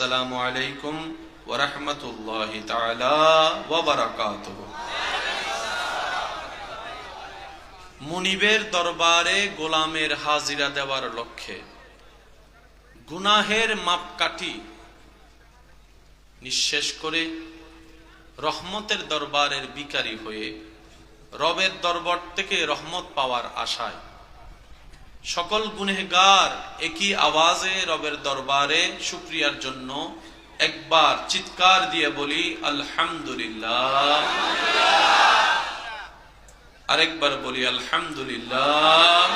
আসসালামু আলাইকুম ওয়া রাহমাতুল্লাহি তাআলা ওয়া বারাকাতুহু। মুনিবের দরবারে গোলামের হাজিরা দেওয়ার লক্ষ্যে গুনাহের মাপকাঠি নিঃশেষ করে রহমতের দরবারের ভিখারি হয়ে রবের দরবার থেকে রহমত পাওয়ার আশায় সকল গুনহগার একই আওয়াজে রবের দরবারে শুকরিয়ার জন্য একবার চিৎকার দিয়ে বলি আলহামদুলিল্লাহ, আরেকবার বলি আলহামদুলিল্লাহ।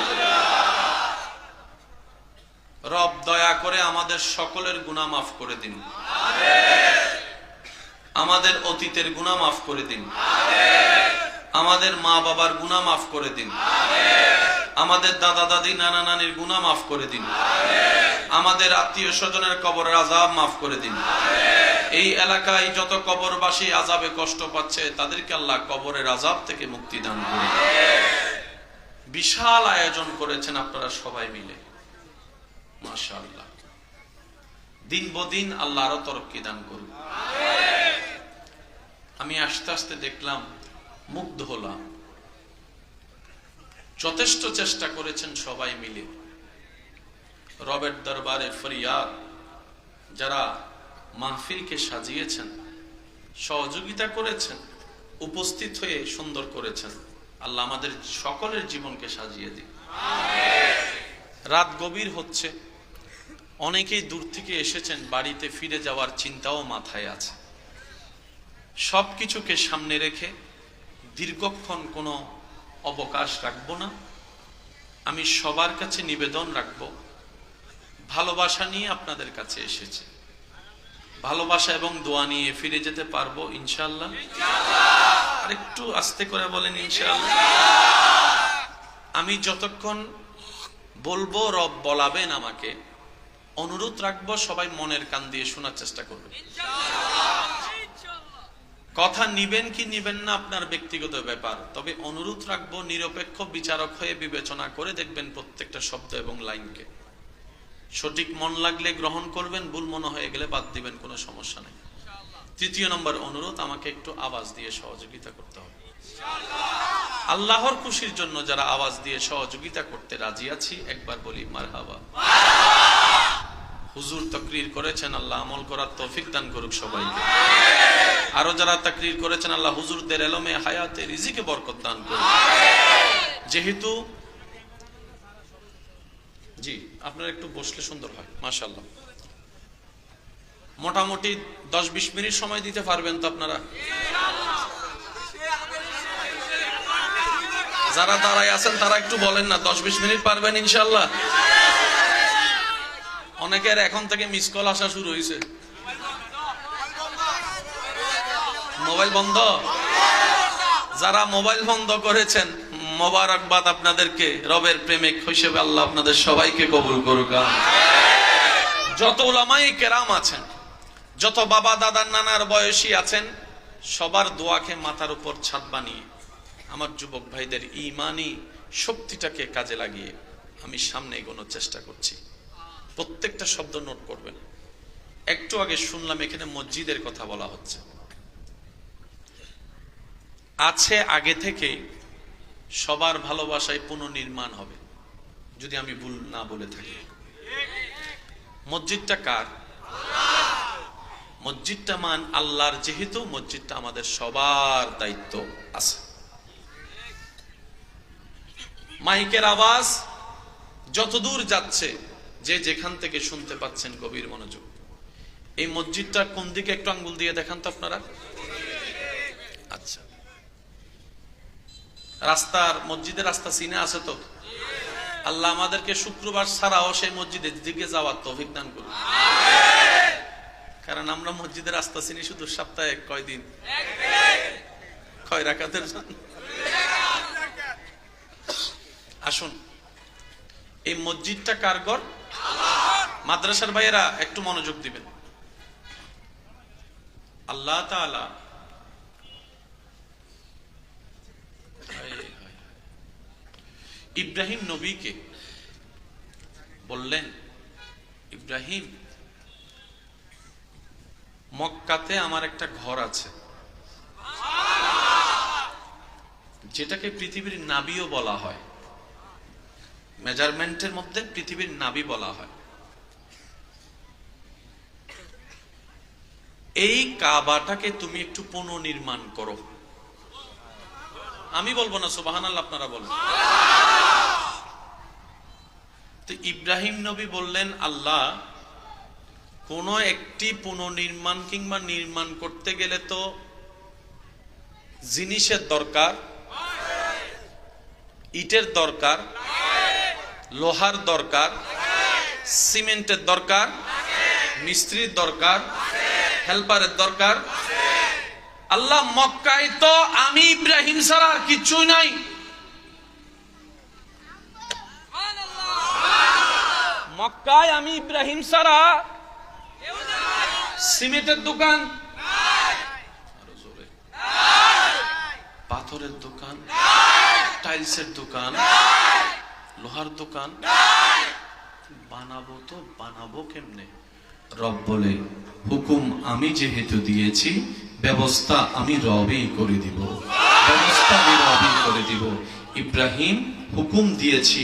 রব দয়া করে আমাদের সকলের গুনাহ মাফ করে দিন, আমাদের অতীতের গুনাহ মাফ করে দিন, আমাদের মা বাবার গুনাহ মাফ করে দিন, আমাদের দাদা দাদি নানা নানির গুনাহ মাফ করে দিন, আমাদের আত্মীয় স্বজনের কবরের আযাব মাফ করে দিন। এই এলাকায় যত কবরবাসী আযাবে কষ্ট পাচ্ছে তাদেরকে আল্লাহ কবরের আযাব থেকে মুক্তি দান করুন। বিশাল আয়োজন করেছেন আপনারা সবাই মিলে, মাশাআল্লাহ। দিন বদিন আল্লাহ আরো তরক্কি দান করুন। আমি আস্তে আস্তে দেখলাম, মুগ্ধ হলাম। যথেষ্ট চেষ্টা করেছেন সবাই মিলে রবের দরবারে ফরিয়াদ, যারা মাহফিলকে সাজিয়েছেন, সহযোগিতা করেছেন, উপস্থিত হয়ে সুন্দর করেছেন। আল্লাহ আমাদের সকলের জীবনকে সাজিয়ে দিন। রাত গভীর হচ্ছে, অনেকেই দূর থেকে এসেছেন, বাড়িতে ফিরে যাওয়ার চিন্তাও মাথায় আছে। সবকিছুকে সামনে রেখে দীর্ঘক্ষণ কোনো অবকাশ রাখবো না। আমি সবার কাছে নিবেদন রাখবো, ভালোবাসা নিয়ে আপনাদের কাছে এসেছে, ভালোবাসা এবং দোয়া নিয়ে ফিরে যেতে পারবো ইনশাআল্লাহ। আর একটু আস্তে করে বলেন ইনশাআল্লাহ। আমি যতক্ষণ বলবো রব বলাবেন আমাকে, অনুরোধ রাখবো সবাই মনের কান দিয়ে শোনার চেষ্টা করবেন। কথা নিবেন কি নিবেন না আপনার ব্যক্তিগত ব্যাপার, তবে অনুরোধ রাখবো নিরপেক্ষ বিচারক হয়ে বিবেচনা করে দেখবেন প্রত্যেকটা শব্দ এবং লাইনকে। সঠিক মন লাগলে গ্রহণ করবেন, ভুল মনে হয়ে গেলে বাদ দিবেন, কোনো সমস্যা নেই। তৃতীয় নম্বর অনুরোধ, আমাকে একটু আওয়াজ দিয়ে সহযোগিতা করতে হবে। আল্লাহর খুশির জন্য যারা আওয়াজ দিয়ে সহযোগিতা করতে রাজি আছি, একবার বলি মারহাবা। হুজুর তাকরীর করেছেন, আল্লাহ আমল করার তৌফিক দান করুক সবাইকে। আরো যারা তাকরীর করেছেন, আল্লাহ হুজুরদের এলমে হায়াতে রিজিকে বরকত দান করুক। যেহেতু জি আপনারা একটু বসলে সুন্দর হয়, মাশাআল্লাহ। মোটামুটি 10-20 মিনিট সময় দিতে পারবেন তো আপনারা? যারা দাঁড়ায় আছেন তারা একটু বলেন না, 10-20 মিনিট পারবেন ইনশাআল্লাহ? অনেকের এখন থেকে মিস কল আসা শুরু হয়েছে। মোবাইল বন্ধ? যারা মোবাইল বন্ধ করেছেন, মোবারকবাদ আপনাদেরকে। রবের প্রেমিক হিসেবে আল্লাহ আপনাদের সবাইকে কবুল করুক। যত উলামায়ে কেরাম আছেন, যত বাবা দাদা নানার বয়সী আছেন, সবার দোয়াকে মাথার উপর ছাদ বানিয়ে আমার যুবক ভাইদের ঈমানি শক্তিটাকে কাজে লাগিয়ে আমি সামনে এগোনোর চেষ্টা করছি। প্রত্যেকটা শব্দ নোট করবেন। একটু আগে শুনলাম এখানে মসজিদের কথা বলা হচ্ছে। আছে আগে থেকেই, সবার ভালোবাসায় পুনর্নির্মাণ হবে, যদি আমি ভুল না বলে থাকি। মসজিদটা কার? মসজিদটা মান আল্লাহর, যেহেতু মসজিদটা আমাদের সবার দায়িত্ব আছে। মাইকের আওয়াজ যতদূর যাচ্ছে, যে যেখান থেকে শুনতে পাচ্ছেন, গভীর মনোযোগ। এই মসজিদটা কোন দিকে একটু আঙ্গুল দিয়ে দেখান তো আপনারা। আচ্ছা, রাস্তার, মসজিদের রাস্তা চিনে আছে তো? আল্লাহ আমাদেরকে শুক্রবার ছাড়াও সেই মসজিদের দিকে যাওয়ার তৌফিক দান করুন। কারণ আমরা মসজিদের রাস্তা চিনি শুধু সপ্তাহে কয়দিন, কয় রাকাতের জন্য। আসুন, এই মসজিদটা কার ঘর? মাদ্রাসার ভাইয়েরা একটু মনোযোগ দিবেন। আল্লাহ তাআলা ইব্রাহিম নবীকে বললেন, ইব্রাহিম মক্কাতে আমার একটা ঘর আছে, যেটাকে পৃথিবীর নাবিও বলা হয়, মেজারমেন্টের মধ্যে পৃথিবীর নাবি বলা হয়। এই কাবাটাকে তুমি একটু পুনর্নির্মাণ করো। আমি বলবো না, সুবহানাল্লাহ, আপনারা বলবেন। তো ইব্রাহিম নবী বললেন, আল্লাহ, কোন একটি পুনর্নির্মাণ কিংবা নির্মাণ করতে গেলে তো জিনিসের দরকার, ইটের দরকার, লোহার দরকার, সিমেন্টের দরকার, মিস্ত্রির দরকার, হেল্পারের দরকার। আল্লাহ, মক্কায় তো আমি ইব্রাহিম ছাড়া আর কিছুই নাই। মক্কায় আমি ইব্রাহিম ছাড়া সিমেন্টের দোকান, পাথরের দোকান, টাইলসের দোকান, লোহার দোকান বানাবো তো বানাবো কেমনে? রব বলে, হুকুম আমি যেহেতু দিয়েছি, ব্যবস্থা আমি রবই করে দিব, ব্যবস্থা আমি রবই করে দিব। ইব্রাহিম, হুকুম দিয়েছি,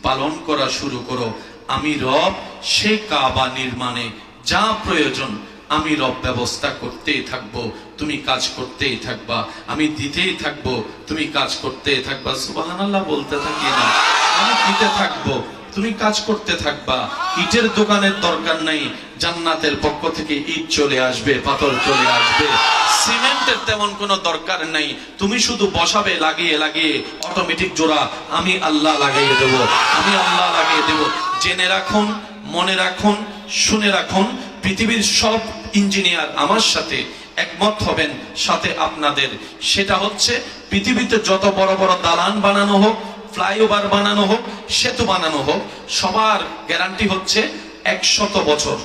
পালন করা শুরু করো। আমি রব, সেই কাবা নির্মাণে যা প্রয়োজন আমি রব ব্যবস্থা করতেই থাকবো, তুমি কাজ করতেই থাকবা, আমি দিতেই থাকবো, তুমি কাজ করতেই থাকবা। সুবহানাল্লাহ বলতে থাকি না, আমি দিতে থাকবো, তুমি কাজ করতে থাকবা। ইটের দোকানের দরকার নাই, জান্নাতের পক্ষ থেকে ইট চলে আসবে, পাথর চলে আসবে। সিমেন্টের তেমন কোনো দরকার নাই, তুমি শুধু বসাবে লাগিয়ে লাগিয়ে, অটোমেটিক জোড়া আমি আল্লাহ লাগিয়ে দেব, আমি আল্লাহ লাগিয়ে দেব। জেনে রাখুন, মনে রাখুন, শুনে রাখুন, পৃথিবীর সব ইঞ্জিনিয়ার আমার সাথে একমত হবেন, সাথে আপনাদের। সেটা হচ্ছে, পৃথিবীতে যত বড় বড় দালান বানানো হোক, ফ্লাইওভার বানানো হোক, সেতু বানানো হোক, সবার গ্যারান্টি হচ্ছে 100 বছর,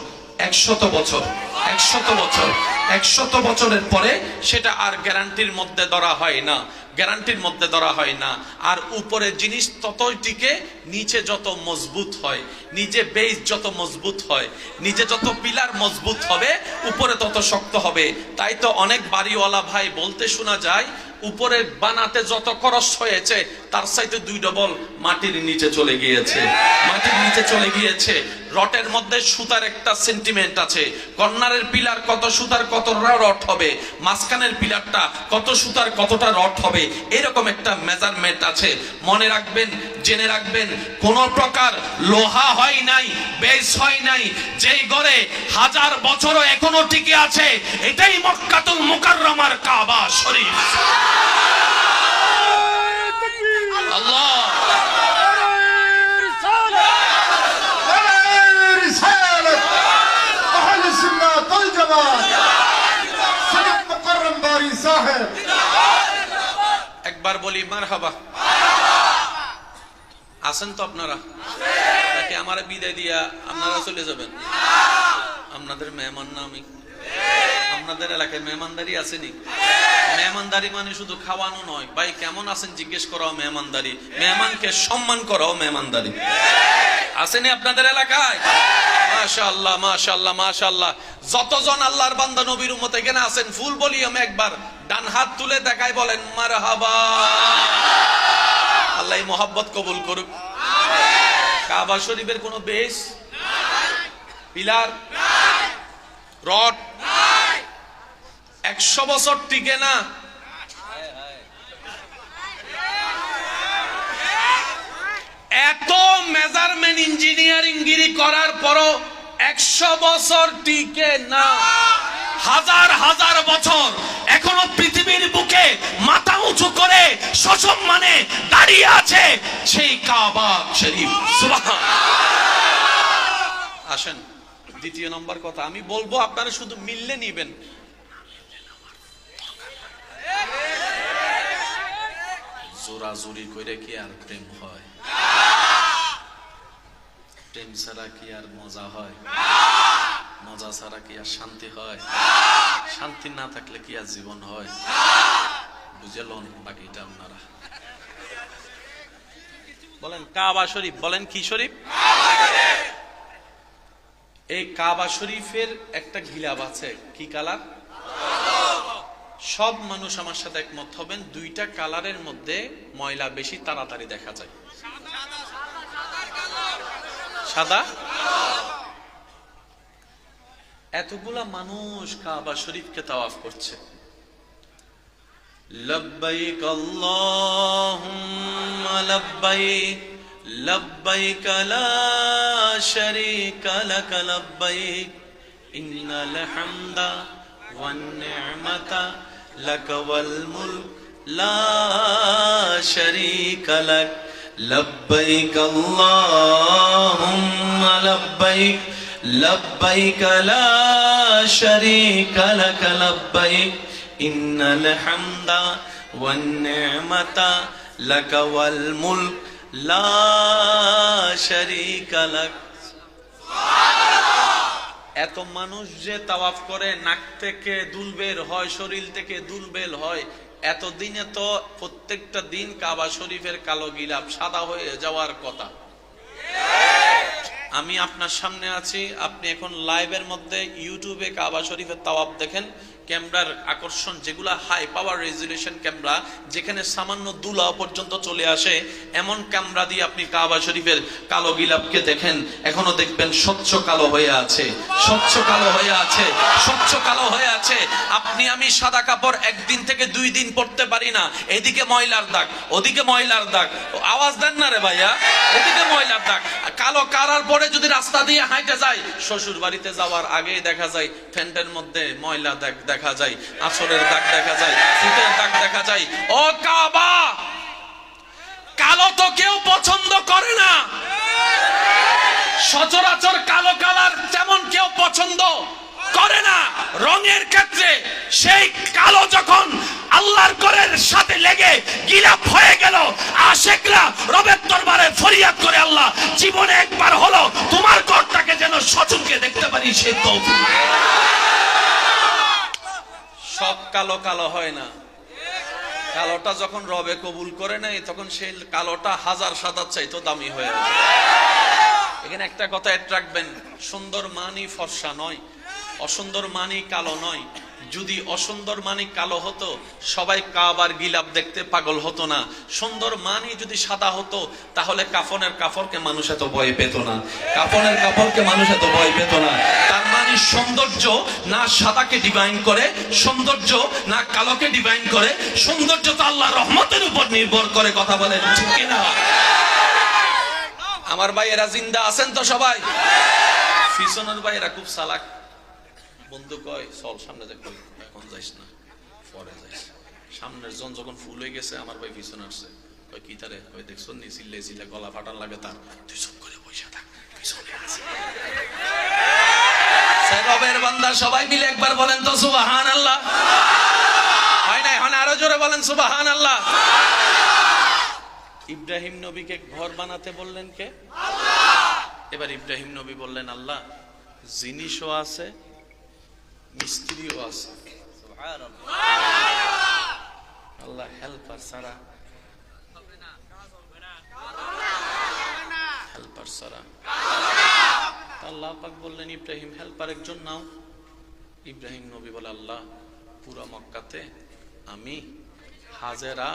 100 বছর, 100 বছর। 100 বছরের পরে সেটা আর গ্যারান্টির মধ্যে ধরা হয় না, গ্যারান্টির মধ্যে ধরা হয় না। আর উপরে জিনিস ততই টিকে, নিচে যত মজবুত হয়, নিচে বেস যত মজবুত হয়, নিচে যত পিলার মজবুত হবে, উপরে তত শক্ত হবে। তাই তো অনেক বাড়িওয়ালা ভাই বলতে শোনা যায়, উপরে বানাতে যত খরচ হয়েছে তার চাইতে 2 ডবল মাটির নিচে চলে গিয়েছে, মাটির নিচে চলে গিয়েছে। রটের মধ্যে সুতার একটা সেন্টিমেন্ট আছে, কর্নারের পিলার কত সুতার কতটা রড হবে, মাঝখানের পিলারটা কত সুতার কতটা রড হবে, এরকম একটা মেজারমেন্ট আছে। মনে রাখবেন, জেনে রাখবেন, কোন প্রকার লোহা হয় নাই, বেস হয় নাই, যেই ঘরে 1000 বছরও এখনো টিকে আছে, এটাই মক্কাতুল মুকাররমার কাবা শরীফ। আল্লাহ একবার বলি মারহাবা। আছেন তো আপনারা? নাকি আমার বিদায় দিয়া আপনারা চলে যাবেন? আপনাদের মেহমান না আমি? আপনাদের এলাকায় মেহমানদারি আসেনি? মেহমানদারি মানে শুধু খাওয়ানো নয় ভাই, কেমন আছেন জিজ্ঞেস করাও মেহমানদারি, মেহমানকে সম্মান করাও মেহমানদারি। আসেনি আপনাদের এলাকায়? মাশাআল্লাহ, মাশাআল্লাহ, মাশাআল্লাহ। যতজন আল্লাহর বান্দা নবীর উম্মত এখানে আছেন, ফুল ভলিউমে একবার ডান হাত তুলে দেখায় বলেন মারহাবা। আল্লাহ এই মোহাব্বত কবুল করুক। কাবা শরীফের কোনো বেস, পিলার, রড 100 বছর টিকে না। এত মেজারমেন্ট ইঞ্জিনিয়ারিং গিরি করার পরও 100 বছর টিকে না। হাজার হাজার বছর এখনো পৃথিবীর বুকে মাথা উঁচু করে সসম্মানে দাঁড়িয়ে আছে সেই কাবা শরীফ। সুবহানাল্লাহ। আসেন, দ্বিতীয় নম্বর কথা আমি বলবো, আপনারা শুধু মিললে নিবেন। জোরাজুরি করে কি আর প্রেম হয়? প্রেম ছাড়া কি আর মজা হয়? মজা ছাড়া কি আর শান্তি হয়? শান্তি না থাকলে কি আর জীবন হয়? বুঝলেন বাকিটা আপনারা বলেন। কাবা শরীফ বলেন, কি শরীফ? এই কাবা শরীফের একটা গিলাফ আছে, কি কালার? সব মানুষ আমার সাথে একমত হবেন, দুইটা কালারের মধ্যে ময়লা বেশি তাড়াতাড়ি দেখা যায়। সাদা। এতগুলা মানুষ কাবা শরীফকে তাওয়াফ করছে। লব্বাইক আল্লাহুম্মা লব্বাইক লব্বাইক লা শারীকা লাক লব্বাইক ইন্নাল হামদা ওয়ান নি'মাতা লাক ওয়াল মুলক লা শারীকা লাক লব্বাইক আল্লাহুম্মা লব্বাইক লব্বাইক লা শারীকা লাক লব্বাইক ইন্নাল হামদা ওয়ান নি'মাতা লাক ওয়াল মুলক লা শারীকা লাক। এত মানুষ যে তাওয়াফ করে, নাক থেকে দুল বের হয়, শরীর থেকে দুল বের হয়, এতদিনে তো প্রত্যেকটা দিন কাবা শরীফের কালো গিলাফ সাদা হয়ে যাওয়ার কথা। আমি আপনার সামনে আছি, আপনি এখন লাইভের মধ্যে ইউটিউবে কাবা শরীফের তাওয়াফ দেখেন। ক্যামেরার আকর্ষণ, যেগুলা হাই পাওয়ার রেজুলেশন ক্যামেরা, যেখানে সামান্য দুলা পর্যন্ত চলে আসে, এমন ক্যামেরা দিয়ে আপনি কাবা শরীফের কালো গিলাফকে দেখেন, এখনো দেখবেন স্বচ্ছ কালো হয়ে আছে, স্বচ্ছ কালো হয়ে আছে, স্বচ্ছ কালো হয়ে আছে। আপনি আমি সাদা কাপড় একদিন থেকে 2 দিন পরতে পারি না, এদিকে ময়লার দাগ, ওদিকে ময়লার দাগ। আওয়াজ দেন না রে ভাইয়া, এদিকে ময়লার দাগ। কালো কারার পরে যদি রাস্তা দিয়ে হাঁটে যায়, শ্বশুর বাড়িতে যাওয়ার আগেই দেখা যায় ফ্যান্টের মধ্যে ময়লা দাগ দেখা যায়, আঁচড়ের দাগ দেখা যায়, ফুটের দাগ দেখা যায়। ও কাবা, কালো তো কেউ পছন্দ করে না, সচরাচর কালো কালার তেমন কেউ পছন্দ করে না। রঙের ক্ষেত্রে সেই কালো যখন আল্লাহর ঘরের সাথে লেগে গিলাফ হয়ে গেল, আশিকরা রবের দরবারে ফরিয়াদ করে, আল্লাহ জীবনে একবার হলো তোমার ঘরটাকে যেন সচক্ষে দেখতে পারি, সেই তৌফিক। সব কালো কালো হয় না, কালোটা যখন রবে কবুল করে নেয়, তখন সেই কালোটা হাজার সাদার চাইতো দামি হয়ে যায়। এখানে একটা কথা রাখবেন, সুন্দর মানি ফর্সা নয়, অসুন্দর মানি কালো নয়। যদি অসুন্দর মানি কালো হতো, সবাই কাবার গিলাফ দেখতে পাগল হতো না। সুন্দর মানি যদি সাদা হতো, তাহলে কাফনের কাপড়কে মানুষ এত ভয় পেত না, কাফনের কাপড়কে মানুষ এত ভয় পেত না। তার মানে সৌন্দর্য না সাদাকে ডিভাইন করে, সৌন্দর্য না কালোকে ডিভাইন করে, সৌন্দর্য তো আল্লাহর রহমতের উপর নির্ভর করে। কথা বলেন ঠিক কিনা? আমার ভাইয়েরা জিন্দা আছেন তো সবাই? পিছনের ভাইয়েরা খুব চালাক, বন্ধু কয় চল সামনে যাই, এখন যাইস না, পরে যাইস। সামনের জন যখন ফুল হয়ে গেছে, আমার ভাই পিছনে আসছে, কয় কি তারে? ওই দেখছো নি, চিল্লে চিল্লে গলা ফাটান লাগে তার, তুই চুপ করে বসে থাক, পিছনে আছে। রবের বান্দা সবাই মিলে একবার বলেন তো সুবহানাল্লাহ। হয় না? এখন আরো জোরে বলেন সুবহানাল্লাহ। ইব্রাহিম নবীকে ঘর বানাতে বললেন কে? আল্লাহ। এবার ইব্রাহিম নবী বললেন, আল্লাহ জিনিসও আছে, মিস্ত্রিও আছে, আল্লাহ হেল্পার ছাড়া, হেল্পার ছাড়া। আল্লাহ পাক বললেন, ইব্রাহিম হেল্পার একজন নাও। ইব্রাহিম নবী বলে, আল্লাহ পুরা মক্কাতে আমি, হাজেরা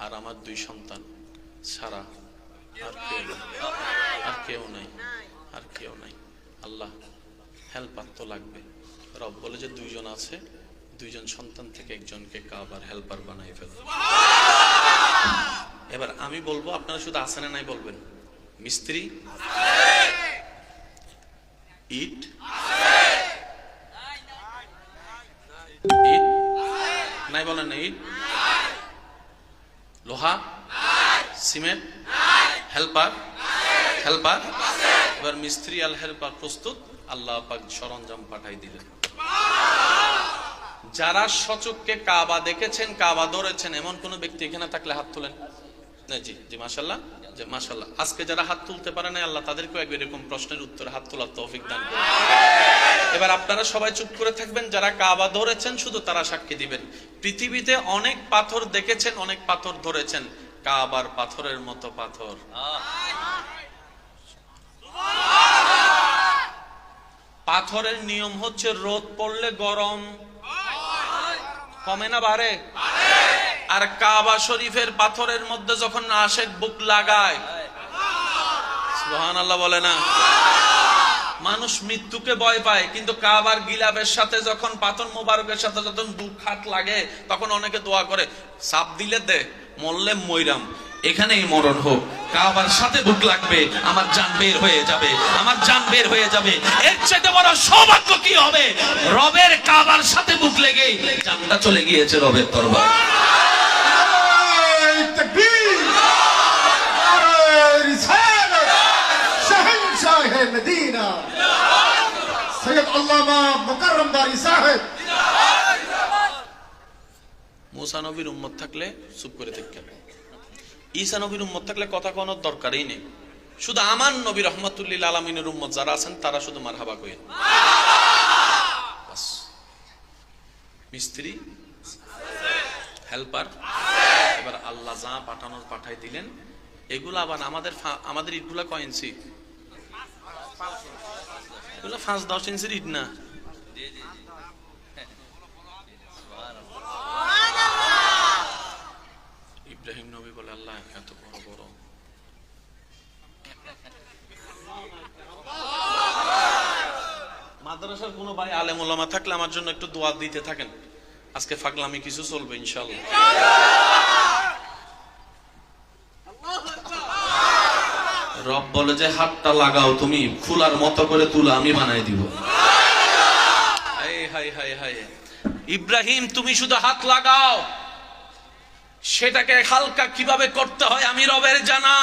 আর আমার 2 সন্তান ছাড়া আর কেউ নাই, আর কেউ নাই। আল্লাহ হেল্পার তো লাগবে। রব বলে যে 2 জন আছে, 2 জন সন্তান থেকে একজনকে কাবার হেল্পার বানাই ফেল। এবার আমি বলবো, আপনারা শুধু আছে না নাই বলবেন। মিস্ত্রি, ইট, ইট নাই বলেন না, ইট, লোহা, সিমেন্ট, হেল্পার, হেল্পার। এবার মিস্ত্রি আল হেল্পার প্রস্তুত, আল্লাহ পাক সরঞ্জাম পাঠাই দিলেন। যারা সচক্ষে কাবা দেখেছেন, কাবা ধরেছেন, এমন কোন ব্যক্তি এখানে থাকলে হাত তুলেন। জি জি, মাশাআল্লাহ, জি মাশাআল্লাহ। আজকে যারা হাত তুলতে পারে না, আল্লাহ তাদেরকেও একবার এরকম প্রশ্নের উত্তরে হাত তোলার তৌফিক দান করুন। এবার আপনারা সবাই চুপ করে থাকবেন, যারা কাবা ধরেছেন শুধু তারা সাক্ষী দিবেন। পৃথিবীতে অনেক পাথর দেখেছেন, অনেক পাথর ধরেছেন, কাবার পাথরের মতো পাথর পাথরের নিয়ম হচ্ছে রোদ পড়লে গরম কমে না বাড়ে, আর কাবা শরীফের পাথরের মধ্যে যখন আশেক বুক লাগায়, সুবহানাল্লাহ বলে না, মানুষ মৃত্যুকে ভয় পায়, কিন্তু কাবার গিলাফের সাথে যখন পাথর মোবারকের সাথে যখন বুক হাত লাগে, তখন অনেকে দোয়া করে সাপ দিলে দে, মরলে মইরাম, এখানেই মরণ হোক, কাবার সাথে বুক লাগবে, আমার জান বের হয়ে যাবে, আমার জান বের হয়ে যাবে। এর চাইতে বড় সৌভাগ্য কি হবে? রবের কাবার সাথে বুক লেগে জানটা চলে গিয়েছে রবের দরবারে। তাকবীর, নারে রিসালাত, শাহনশাহ মদিনা সৈয়দ আল্লামা মুকাররম বারি সাহেব। মুসা নবীর উম্মত থাকলে চুপ করে থাকবেন, ঈসা নবীর উম্মত থাকলে কথা কোনোর দরকারই নেই। শুধু আমার নবী রহমাতুল্লিল আলামিনের উম্মত যারা আছেন তারা শুধু মারহাবা কইেন। মিস্ত্রি, হেল্পার, এবার আল্লাহ যা পাঠানোর পাঠাই দিলেন। এগুলো আবার আমাদের ইটগুলা কয় ইঞ্চি? এগুলো 5-10 ইঞ্চির ইট না। ইব্রাহিম নবী বলে আল্লাহ এত বড় বড়, মাদ্রাসার কোন ভাই আলেম ওলামা থাকলে আমার জন্য একটু দোয়া দিতে থাকেন, আজকে ফাগলামি কিছু চলবে ইনশাআল্লাহ। রব বলে যে হাতটা লাগাও, তুমি ফুলার মতো করে তুলা আমি বানাই দিব। হায় হায় হায়, ইব্রাহিম তুমি শুধু হাত লাগাও, সেটাকে হালকা কিভাবে করতে হয় আমি রবের জানা।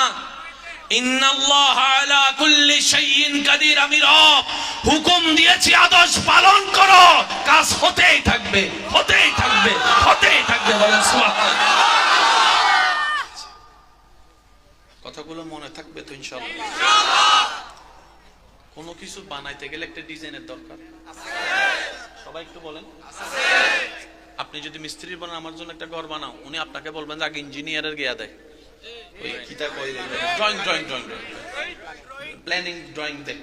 ইন্নাল্লাহ আলা কুল্লি শাইইন কাদির, আমি রব হুকুম দিয়েছি, আদেশ পালন করো, কাজ হতেই থাকবে, হতেই থাকবে, হতেই থাকবে। বলেন সুবহানাল্লাহ। কথাগুলো মনে থাকবে তো ইনশাআল্লাহ। কোনো কিছু বানাইতে গেলে একটা ডিজাইনের দরকার আছে, সবাই একটু বলেন। আপনি যদি মিস্ত্রি বানান, আমার জন্য একটা ঘর বানাও, উনি আপনাকে বলবেন যে আগে ইঞ্জিনিয়ারের গিয়া দেয়, ওই কিতা কই drawing drawing drawing planning drawing দেখ।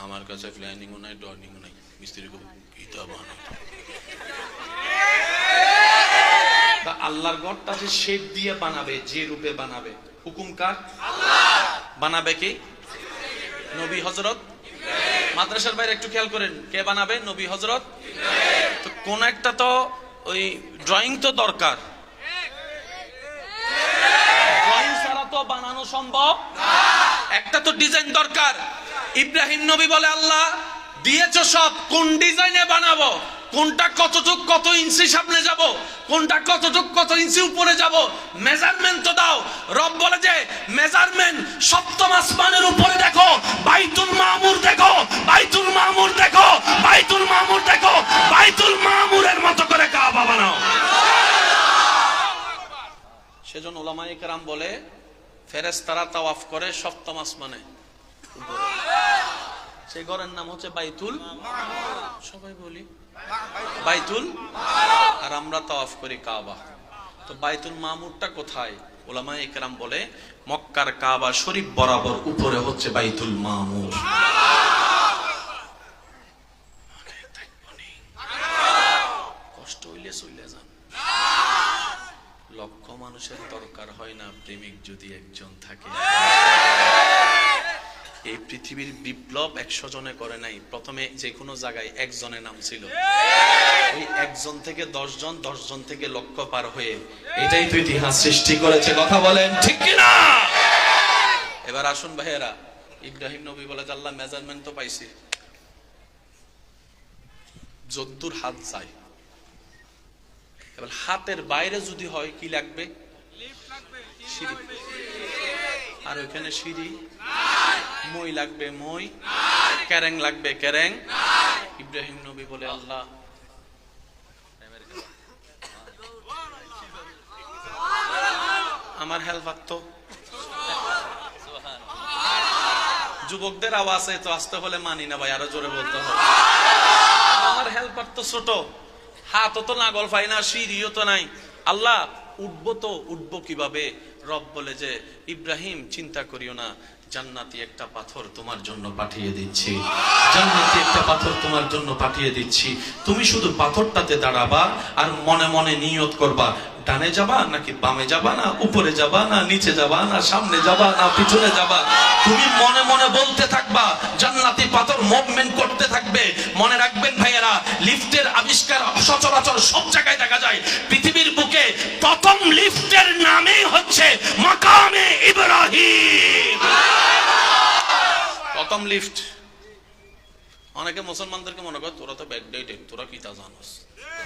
আমার কাছে প্ল্যানিংও নাই, ড্রয়িংও নাই, মিস্ত্রি কো কিতা বানায়। বা আল্লাহর ঘরটা যে শেপ দিয়ে বানাবে, যে রূপে বানাবে, হুকুম কার? আল্লাহ। বানাবে কি? নবী হযরত। মাদ্রাসার বাইরে একটু খেয়াল করেন, কে বানাবে? নবী হযরত। তো কোন একটা তো ওই ড্রয়িং তো দরকার, ড্রয়িং ছাড়া তো বানানো সম্ভব না, একটা তো ডিজাইন দরকার। ইব্রাহিম নবী বলে আল্লাহ দিয়েছো সব, কোন ডিজাইনে বানাবো, কোনটা কতটুক কত ইঞ্চি সামনে যাব, কোনটা কতটুক কত ইঞ্চি উপরে যাব, মেজারমেন্ট তো দাও। রব বলে যে মেজারমেন্ট সপ্তম আসমানের উপরে দেখো, বাইতুল মামুর দেখো, বাইতুল মামুর দেখো, বাইতুল মামুর দেখো, বাইতুল মামুরের মতো করে কাবা বানাও। সেজন্য উলামায়ে কেরাম বলে ফেরেশতারা তাওয়াফ করে সপ্তম আসমানে, সেই ঘরের নাম হচ্ছে বাইতুল, সবাই বলি বাইতুল, আর আমরা তাওয়াফ করি কাবা। তো বাইতুল মামুরটা কোথায়? উলামায়ে কেরাম বলে মক্কার কাবা শরীফ বরাবর উপরে হচ্ছে বাইতুল মামুর। কষ্ট হইলে চলে যান, লক্ষ মানুষের দরকার হয় না, প্রেমিক যদি একজন থাকে। এই পৃথিবীর বিপ্লব 100 জনে করে নাই, প্রথমে যে কোনো জায়গায় একজনের নাম ছিল, ওই একজন থেকে 10 জন, 10 জন থেকে লক্ষ পার হয়ে এটাই তো ইতিহাস সৃষ্টি করেছে। কথা বলেন ঠিক কি না? এবার আসুন ভাইয়েরা, ইব্রাহিম নবী বলে আল্লাহ মেজারমেন্ট তো পাইছি, যদ্দুর হাত যায়, এবার হাতের বাইরে যদি হয় কি লাগবে? সিঁড়ি। আর ওইখানে সিঁড়ি মই লাগবে, মই ক্যারেং লাগবে, ক্যারেং। ইব্রাহিম নবী বলে আল্লাহ আমার হেল্পার তো, যুবকদের আওয়াজ তো আসতে হলে মানি না ভাই, আরো জোরে বলতে হবে। আমার হেল্পার তো ছোট, হাতও তো নাগল পাই না, সিঁড়িও তো নাই, আল্লাহ উঠবো তো উঠবো কিভাবে? রব বলে যে ইব্রাহিম চিন্তা করিও না, জান্নাতি একটা পাথর তোমার জন্য পাঠিয়ে দিচ্ছি, জান্নাতি একটা পাথর তোমার জন্য পাঠিয়ে দিচ্ছি। তুমি শুধু পাথরটাতে দাঁড়াবা আর মনে মনে নিয়ত করবা, ডানে যাবা নাকি বামে যাবা, না উপরে যাবা না নিচে যাবা, না সামনে যাবা না পিছনে যাবা। তুমি মনে মনে বলতে থাকবা, জান্নাতি পাথর মুভমেন্ট করতে থাকবে। মনে রাখবেন ভাইয়েরা, লিফটের আবিষ্কার সচরাচর সব জায়গায় দেখা যায়। পৃথিবীর বুকে প্রথম লিফটের নামই হচ্ছে মাকামে ইব্রাহিম। প্রথম লিফট। অনেকে মুসলমানদেরকে মনে করে তোরা তো ব্যাকডেটেড, তোরা কি তা জানোস।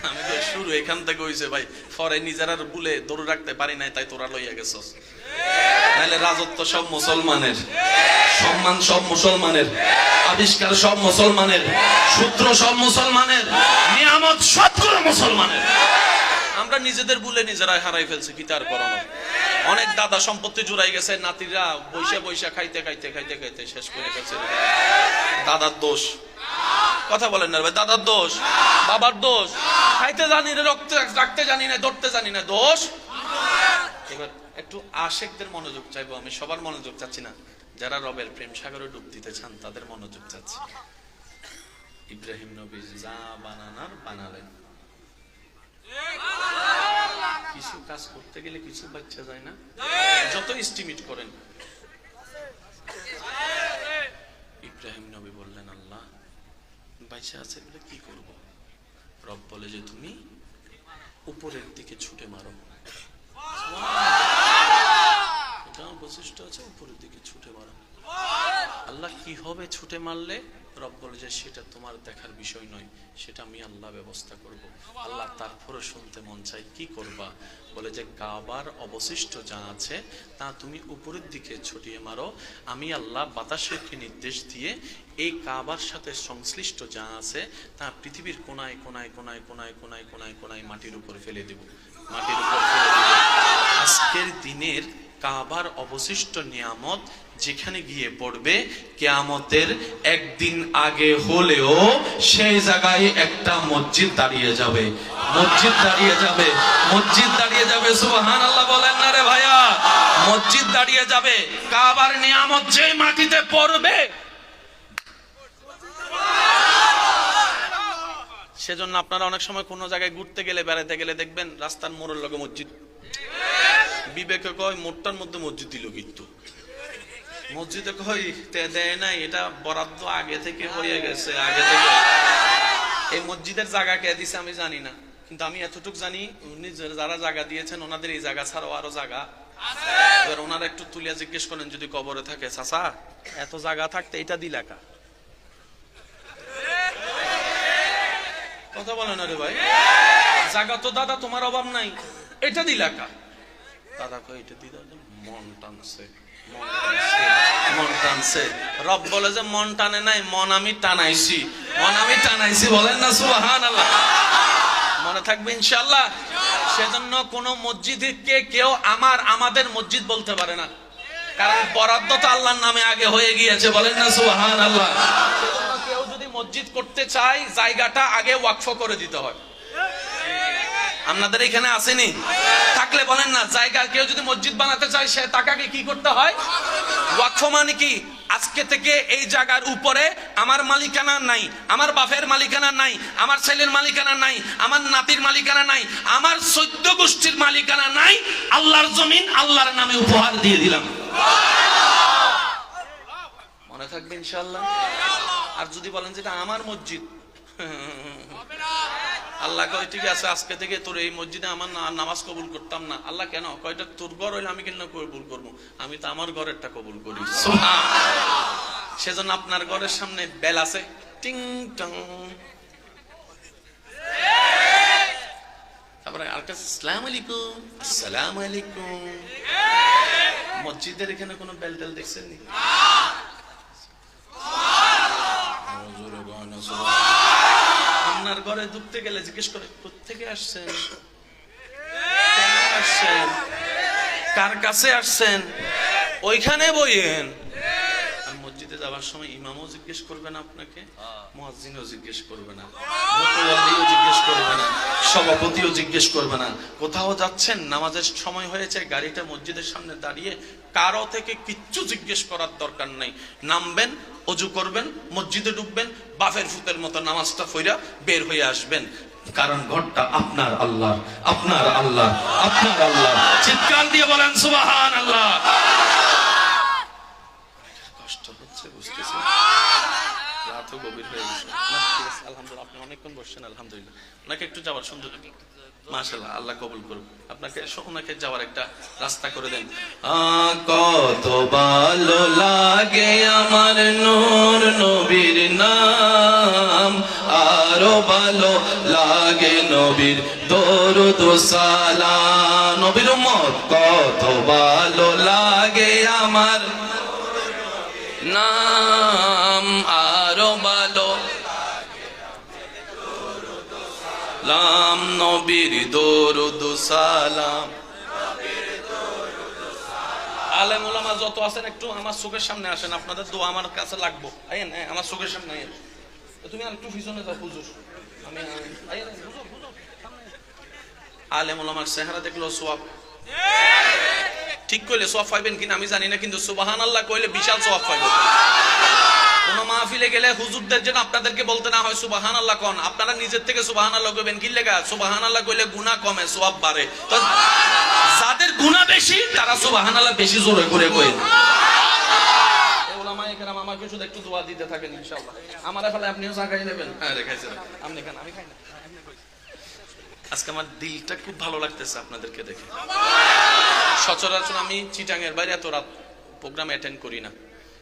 আমি তো শুরু এখান থেকে হইছে ভাই, পরে নিজেরা বলে দৌড় রাখতে পারি নাই তাই তোরা লইয়া গেছস। নাহলে রাজত্ব সব মুসলমানের, সম্মান সব মুসলমানের, আবিষ্কার সব মুসলমানের, সূত্র সব মুসলমানের, নিয়ামত সবগুলো মুসলমানের। আমরা নিজেদের বলে নিজেরা হারাই ফেলছি, কি তার করানো। অনেক দাদা সম্পত্তি জুড়াই গেছে, নাতিরা বৈশা বৈশা খাইতে খাইতে খাইতে খাইতে শেষ করে গেছে। দাদার দোষ। কথা বলেন না ভাই, দাদার দোষ, বাবার দোষ। খাইতে জানি না, রাখতে জানি না, ধরতে জানি না, দোষ। এবার একটু আশেকদের মনোযোগ চাইবো আমি, সবার মনোযোগ চাচ্ছি না। যারা রবের প্রেম সাগরে ডুব দিতে চান তাদের মনোযোগ চাচ্ছি। ইব্রাহিম নবী যা বানানার বানালেন। কিছু কাজ করতে গেলে কিছু বাচ্চা যায় না, যত এস্টিমেট করেন। ইব্রাহিম নবী বললেন, আল্লাহ বাইচা আছে বলে কি করব? রব বলে যে তুমি উপরের দিকে ছুটে মারো। বৈশিষ্ট্য আছে, উপরের দিকে ছুটে মারো। আল্লাহ কি হবে ছুটে মারলে? রব বলে যে সেটা তোমার দেখার বিষয় নয়, সেটা আমি আল্লাহ ব্যবস্থা করব। আল্লাহ তারপরে শুনতে মন চাই, কি করবা? বলে যে কাবার অবশিষ্ট যা আছে তা তুমি উপরের দিকে ছুটিয়ে মারো। আমি আল্লাহ বাতাসকে নির্দেশ দিয়ে এই কাবার সাথে সংশ্লিষ্ট যা আছে তা পৃথিবীর কোনায় কোনায় কোনায় কোনায় কোনায় কোনায় কোনায় মাটির উপর ফেলে দেব, মাটির উপর ফেলে দেব। আজকের দিনের কাবার অবশিষ্ট নিয়ামত যেখানে গিয়ে পড়বে, কিয়ামতের একদিন আগে হলেও সেই জায়গায় একটা মসজিদ দাঁড়িয়ে যাবে, মসজিদ দাঁড়িয়ে যাবে, মসজিদ দাঁড়িয়ে যাবে। সুবহানাল্লাহ বলেন না রে ভাইয়া, মসজিদ দাঁড়িয়ে যাবে। কাবার নিয়ামত যে মাটিতে পড়বে, সেজন্য আপনারা অনেক সময় কোনো জায়গায় ঘুরতে গেলে, বেড়াতে গেলে দেখবেন রাস্তার মোড়ের লগে মসজিদ। বিবেকে কয় মোড়টার মধ্যে মসজিদ দিল, কিন্তু মসজিদে কই দেয় নাই, এটা বরাদ্দ আগে থেকে হয়ে গেছে, আগে থেকে। এই মসজিদের জায়গা কে দিছে আমি জানি না, কিন্তু আমি এতটুক জানি উনি যারা জায়গা দিয়েছেন ওনাদের এই জায়গা ছাড়াও আরো জায়গা আছে। ওনারা একটু তুলিয়া জিজ্ঞেস করেন যদি কবরে থাকে, চাচা এত জায়গা থাকতে এটা দিলাকা? কথা বলে না রে ভাই, জায়গা তো দাদা তোমার অভাব নাই, এটা দিলাকা? দাদা কই এটা দিদা মন টানছে, মন টানছে। রব বলে যে মন টানে নাই, মন আমি টানাইছি, মন আমি টানাইছি। বলেন না সুবহানাল্লাহ? মনে থাকবে ইনশাআল্লাহ। সেজন্য কোন মসজিদকে কেউ আমাদের মসজিদ বলতে পারে না, কারণ বরাদ্দ তো আল্লাহর নামে আগে হয়ে গিয়েছে। বলেন না সুবহানাল্লাহ? সেজন্য কেউ যদি মসজিদ করতে চায় জায়গাটা আগে ওয়াকফ করে দিতে হয়। আপনাদের এখানে আসেনি? থাকলে বলেন না, জায়গা কেউ যদি মসজিদ বানাতে চায় সে তাকে কি করতে হয়? ওয়াকফ মানে কি? আজকে থেকে এই জায়গার উপরে আমার মালিকানা নাই, আমার বাপের মালিকানা নাই, আমার ছেলের মালিকানা নাই, আমার নাতির মালিকানা নাই, আমার 14 গোষ্ঠীর মালিকানা নাই। আল্লাহর জমিন আল্লাহর নামে উপহার দিয়ে দিলাম। মনে থাকবে ইনশাআল্লাহ? আর যদি বলেন যেটা আমার মসজিদ, আল্লাহ কয় ঠিক আছে আজকে থেকে তোর এই মসজিদে আমার নামাজ কবুল করতাম না। আল্লাহ কেন? কয়টা তোর ঘর হইলে আমি কেন কবুল করবো? আমি তো আমার ঘরেরটা কবুল করি। সেজন্য আপনার ঘরের সামনে বেল আছে, টিং টং। তারপরে আর কাছে আসসালামু আলাইকুম, আসসালামু আলাইকুম। মসজিদের এখানে কোনো বেল টেল দেখছেন নি? আপনার ঘরে ঢুকতে গেলে জিজ্ঞেস করে কোত্থেকে আসছেন, কেন আসছেন, কার কাছে আসছেন, ওইখানে বইয়েন। আর মসজিদে যাওয়ার সময় ইমামও জিজ্ঞেস করবে না আপনাকে, মুয়াজ্জিনও জিজ্ঞেস করবে না, মুতওয়াল্লিও জিজ্ঞেস করবে না, সভাপতিও জিজ্ঞেস করবে না। কোথাও যাচ্ছেন, নামাজের সময় হয়েছে, গাড়িটা মসজিদের সামনে দাঁড়িয়ে, কারো থেকে কিচ্ছু জিজ্ঞেস করার দরকার নাই। নামবেন, অজু করবেন, মসজিদে ঢুকবেন, বাফের ফুতের মতো নামাজটা পড়া বের হয়ে আসবেন। কারণ ঘরটা আপনার আল্লাহ, আপনার আল্লাহ, আপনার আল্লাহ। চিৎকার দিয়ে বলেন সুবহানাল্লাহ। কষ্ট হচ্ছে বুঝতেছি, রাতও গভীর হয়ে গেছে। না, ঠিক আছে, আলহামদুলিল্লাহ। আপনি অনেকক্ষণ বসছেন, আলহামদুলিল্লাহ। ওনাকে একটু যাওয়ার সুন্দর, মাশাআল্লাহ, আল্লাহ কবুল করুক। আপনাকে ওনাকে যাওয়ার একটা রাস্তা করে দেন। কত ভালো লাগে আমার নূর নবীর নাম, আরো ভালো লাগে নবীর দরুদ ও সালাম। নবীর উম্মত, কত ভালো লাগে আমার নাম, আরো ভালো লাম নবীর দরুদ সালাম। আলেম ওলামা যত আছেন একটু আমার চোখের সামনে আসেন, আপনাদের দোয়া আমার কাছে লাগবো। আইয়েন, আমার চোখের সামনে আইয়েন। তুমি আর একটু পিছনে যাও হুজুর, আমি আইয়েন, হুজুর হুজুর সামনে। আলেম ওলামার চেহারা দেখলো সওয়াব, ঠিক কইলে সওয়াব পাইবেন কিনা আমি জানি না, কিন্তু সুবহানাল্লাহ কইলে বিশাল সওয়াব পাইবেন। কোন মাহফিলে গেলে হুজুরদের জন্য আপনাদেরকে বলতে না হয় সুবহানাল্লাহ কোন, আপনারা নিজের থেকে সুবহানাল্লাহ কইবেন। কি লেগা? সুবহানাল্লাহ কইলে গুনাহ কমে, সওয়াব বাড়ে। তো যাদের গুনাহ বেশি তারা সুবহানাল্লাহ বেশি জোরে করে কইন। এই উলামায়ে কেরাম আমাকে শুধু একটু দোয়া দিতে থাকেন ইনশাআল্লাহ। আমারে ফলে আপনিও জাগাই নেবেন। হ্যাঁ রেখাইছেন আপনি খান, আমি খাই না। আজকে আমার দিলটা খুব ভালো লাগতেছে আপনাদেরকে দেখে। সচরাচর আমি চিটাঙের বাইরে এত রাত প্রোগ্রাম অ্যাটেন্ড করি না,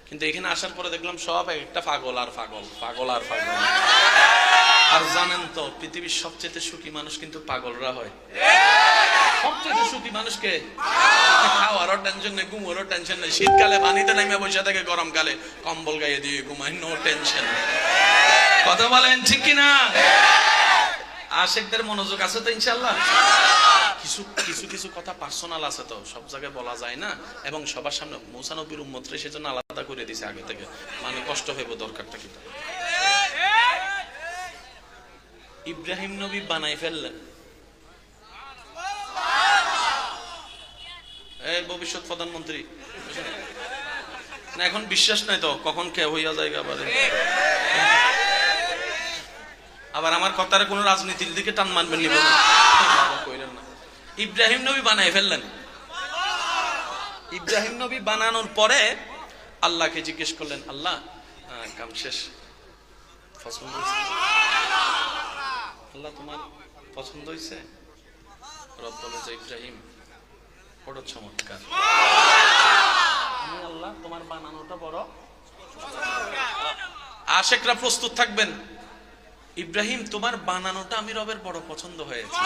কিন্তু এখানে আসার পরে দেখলাম সব একটা পাগল আর পাগল, পাগল আর পাগল। আর জানেন তো পৃথিবীর সবচেয়ে সুখী মানুষ কিন্তু পাগলরা হয়। সবচেয়ে সুখী মানুষকে খাওয়ারও টেনশন নেই, ঘুমারও টেনশন নেই। শীতকালে পানিতে নামে বসে থাকে, গরমকালে কম্বল গায়ে দিয়ে ঘুমায়, নো টেনশন। কথা বলেন ঠিক কিনা? আশেকদের মনোযোগ আছে তো ইনশাআল্লাহ। কিছু কিছু কিছু কথা পার্সোনাল আছে, তো সব জায়গায় বলা যায় না, এবং সবার সামনে মুসা নবীর উম্মতরে সেজন্য আলাদা করে দিয়েছে আগে থেকে, মানে কষ্ট হইব দরকারটা কি। ইব্রাহিম নবী বানাই ফেললেন, এই ভবিষ্যৎ প্রধানমন্ত্রী না, এখন বিশ্বাস নাই তো কখন কে হইয়া জায়গা বাড়ে। আবার আমার কথার কোন রাজনীতির দিকে টান মানবেন নিব না, কইলেন না। ইব্রাহিম নবী বানাই ফেললেন। ইব্রাহিম নবী বানানোর পরে আল্লাহকে জিজ্ঞেস করলেন, আল্লাহ কাম শেষ, পছন্দ হয়েছে? আল্লাহ তোমার পছন্দ হয়েছে? রব বলে যে ইব্রাহিম বড় চমৎকার, আমি আল্লাহ তোমার বানানোটা বড়। আশেকরা প্রস্তুত থাকবেন, ইব্রাহিম তোমার বানানোটা আমি রবের বড় পছন্দ হয়েছে।